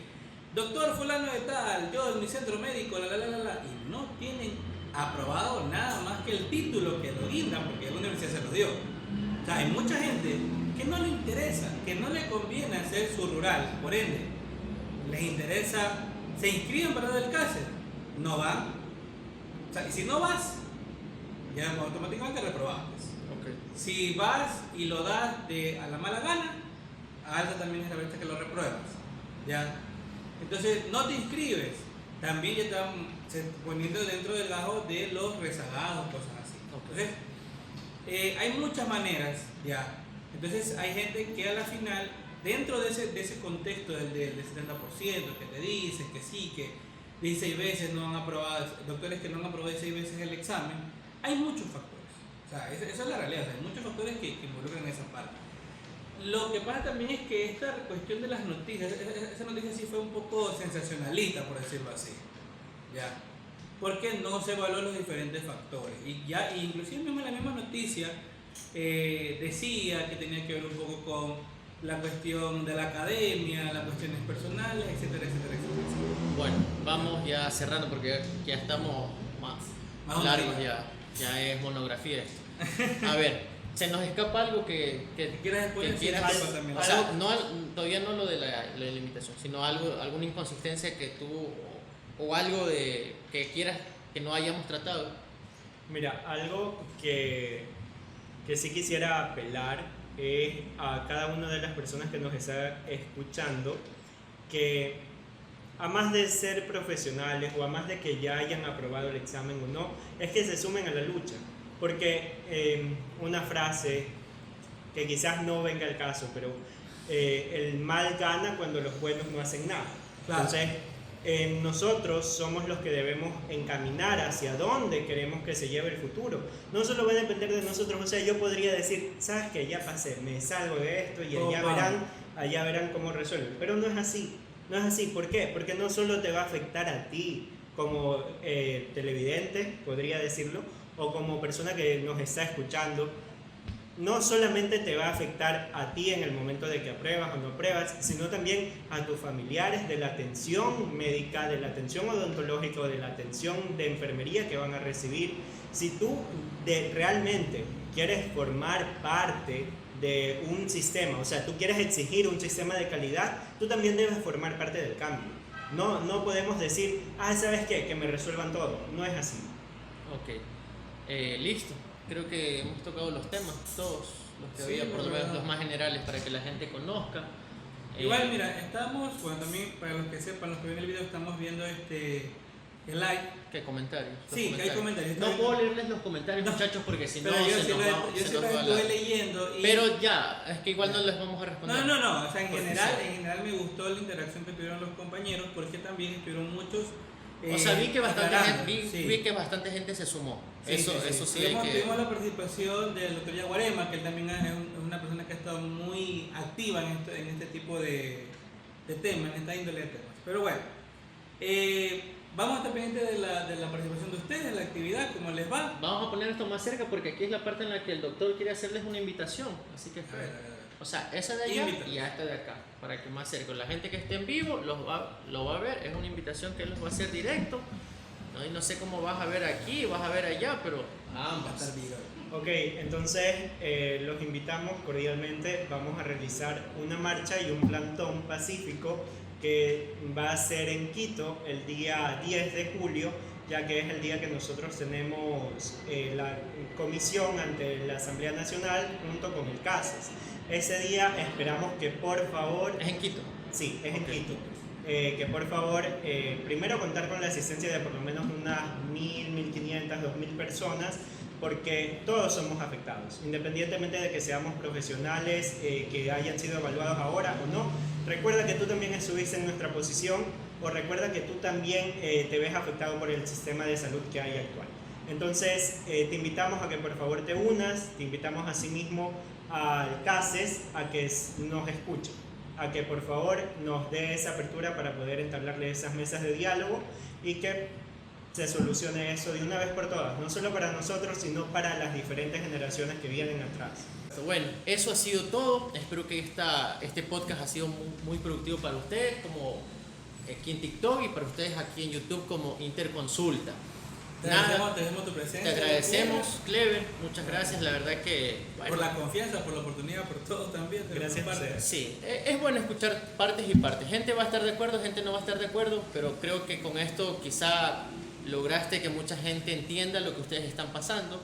doctor fulano de tal, yo en mi centro médico, y no tienen aprobado nada más que el título que lo brindan, porque la universidad se lo dio. O sea, hay mucha gente que no le interesa, que no le conviene hacer su rural, por ende, les interesa, se inscriben para dar el CASES, no van. O sea, y si no vas, ya automáticamente reprobables. Si vas y lo das a la mala gana, alta también es la vez que lo repruebas. ¿Ya? Entonces, no te inscribes, también ya están poniendo dentro del lado de los rezagados, cosas así. Entonces, hay muchas maneras, ¿ya? Entonces, hay gente que a la final, dentro de ese contexto del 70%, que te dicen que sí, que 16 veces no han aprobado, doctores que no han aprobado 16 veces el examen, hay muchos factores. O sea, esa es la realidad, o sea, hay muchos factores que involucran esa parte. Lo que pasa también es que esta cuestión de las noticias, esa noticia sí fue un poco sensacionalista, por decirlo así, ¿ya? Porque no se evaluaron los diferentes factores. Y ya, inclusive mismo en la misma noticia decía que tenía que ver un poco con la cuestión de la academia, las cuestiones personales, etcétera, etcétera, etcétera. Bueno, vamos ya cerrando porque ya estamos más Más largos, arriba. ya es monografía esto. A ver, se nos escapa algo que ¿Quieres después que decir quieras, algo también? o sea, todavía no lo de la limitación, sino alguna inconsistencia que tú o algo que quieras que no hayamos tratado. Mira, algo que sí quisiera apelar es a cada una de las personas que nos está escuchando, que a más de ser profesionales o a más de que ya hayan aprobado el examen o no, es que se sumen a la lucha. Porque una frase que quizás no venga al caso, pero el mal gana cuando los buenos no hacen nada. Claro. Entonces, nosotros somos los que debemos encaminar hacia dónde queremos que se lleve el futuro. No solo va a depender de nosotros, o sea, yo podría decir, sabes que ya pasé, me salgo de esto y allá verán cómo resuelven. Pero no es así, no es así. ¿Por qué? Porque no solo te va a afectar a ti como televidente, podría decirlo, o como persona que nos está escuchando. No solamente te va a afectar a ti en el momento de que apruebas o no apruebas, sino también a tus familiares, de la atención médica, de la atención odontológica, de la atención de enfermería que van a recibir. Si tú realmente quieres formar parte de un sistema, o sea, tú quieres exigir un sistema de calidad, tú también debes formar parte del cambio. No podemos decir, ¿sabes qué? Que me resuelvan todo. No es así. Ok, listo. Creo que hemos tocado los temas, todos los que Sí, había, por lo menos verdad. los más generales para que la gente conozca. Igual, mira, estamos, bueno, también para los que sepan, los que ven el video, estamos viendo el live. ¿Qué comentarios? Los Sí, que hay comentarios. No puedo leerles los comentarios, No, muchachos, porque si no Pero yo se sí nos va, yo se sí nos lo va la... estuve leyendo. Y... Pero ya, es que igual no les vamos a responder. No, o sea, en Porque general me gustó la interacción que tuvieron los compañeros, porque también estuvieron muchos. O sea, vi que aclarando, vi que bastante gente se sumó. Eso sí hay que... Tuvimos la participación del doctor Yaguarema, que él también es una persona que ha estado muy activa en este tipo de temas, en esta índole de temas. Pero bueno, vamos a estar pendientes de la participación de ustedes, de la actividad, cómo les va. Vamos a poner esto más cerca porque aquí es la parte en la que el doctor quiere hacerles una invitación. Así que, A ver. o sea, esa de allá Invita. y esta de acá, para que más cerca. La gente que esté en vivo lo va a ver, es una invitación que él los va a hacer directo. ¿No? Y no sé cómo vas a ver aquí, vas a ver allá, pero a Va a ambas. estar vivo. Ok, entonces los invitamos cordialmente. Vamos a realizar una marcha y un plantón pacífico que va a ser en Quito el día 10 de julio, ya que es el día que nosotros tenemos la comisión ante la Asamblea Nacional junto con el CASES. Ese día esperamos que por favor... Es en Quito. Sí, es en Ok. Quito. Que por favor, primero contar con la asistencia de por lo menos unas 1.000, 1.500, 2.000 personas, porque todos somos afectados, independientemente de que seamos profesionales, que hayan sido evaluados ahora o no. Recuerda que tú también estuviste en nuestra posición, o recuerda que tú también te ves afectado por el sistema de salud que hay actual. Entonces, te invitamos a que por favor te unas, te invitamos asimismo al CASES a que nos escuche, a que por favor nos dé esa apertura para poder entablarle esas mesas de diálogo y que se solucione eso de una vez por todas, no solo para nosotros, sino para las diferentes generaciones que vienen atrás. Bueno, eso ha sido todo. Espero que este podcast ha sido muy productivo para ustedes, como aquí en TikTok, y para ustedes aquí en YouTube como Interconsulta. Te agradecemos tu presencia. Te agradecemos, Clever, muchas gracias. La verdad que... bueno, Por la confianza, por la oportunidad, por todo también. Gracias a ustedes. sí, es bueno escuchar partes y partes. Gente va a estar de acuerdo, gente no va a estar de acuerdo, pero creo que con esto quizá lograste que mucha gente entienda lo que ustedes están pasando.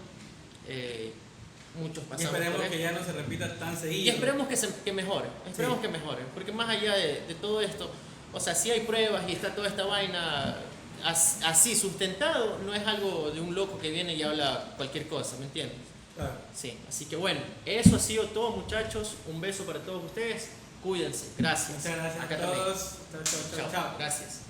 Muchos Y pasamos esperemos por que esto. ya no se repita tan seguido. Y esperemos que mejore, esperemos Sí. que mejore, porque más allá de todo esto, o sea, si hay pruebas y está toda esta vaina así sustentado, no es algo de un loco que viene y habla cualquier cosa, ¿me entiendes? Claro. Sí, así que bueno, eso ha sido todo, muchachos. Un beso para todos ustedes, cuídense, gracias. Muchas gracias Acá a también. todos. Chao. Chao, gracias.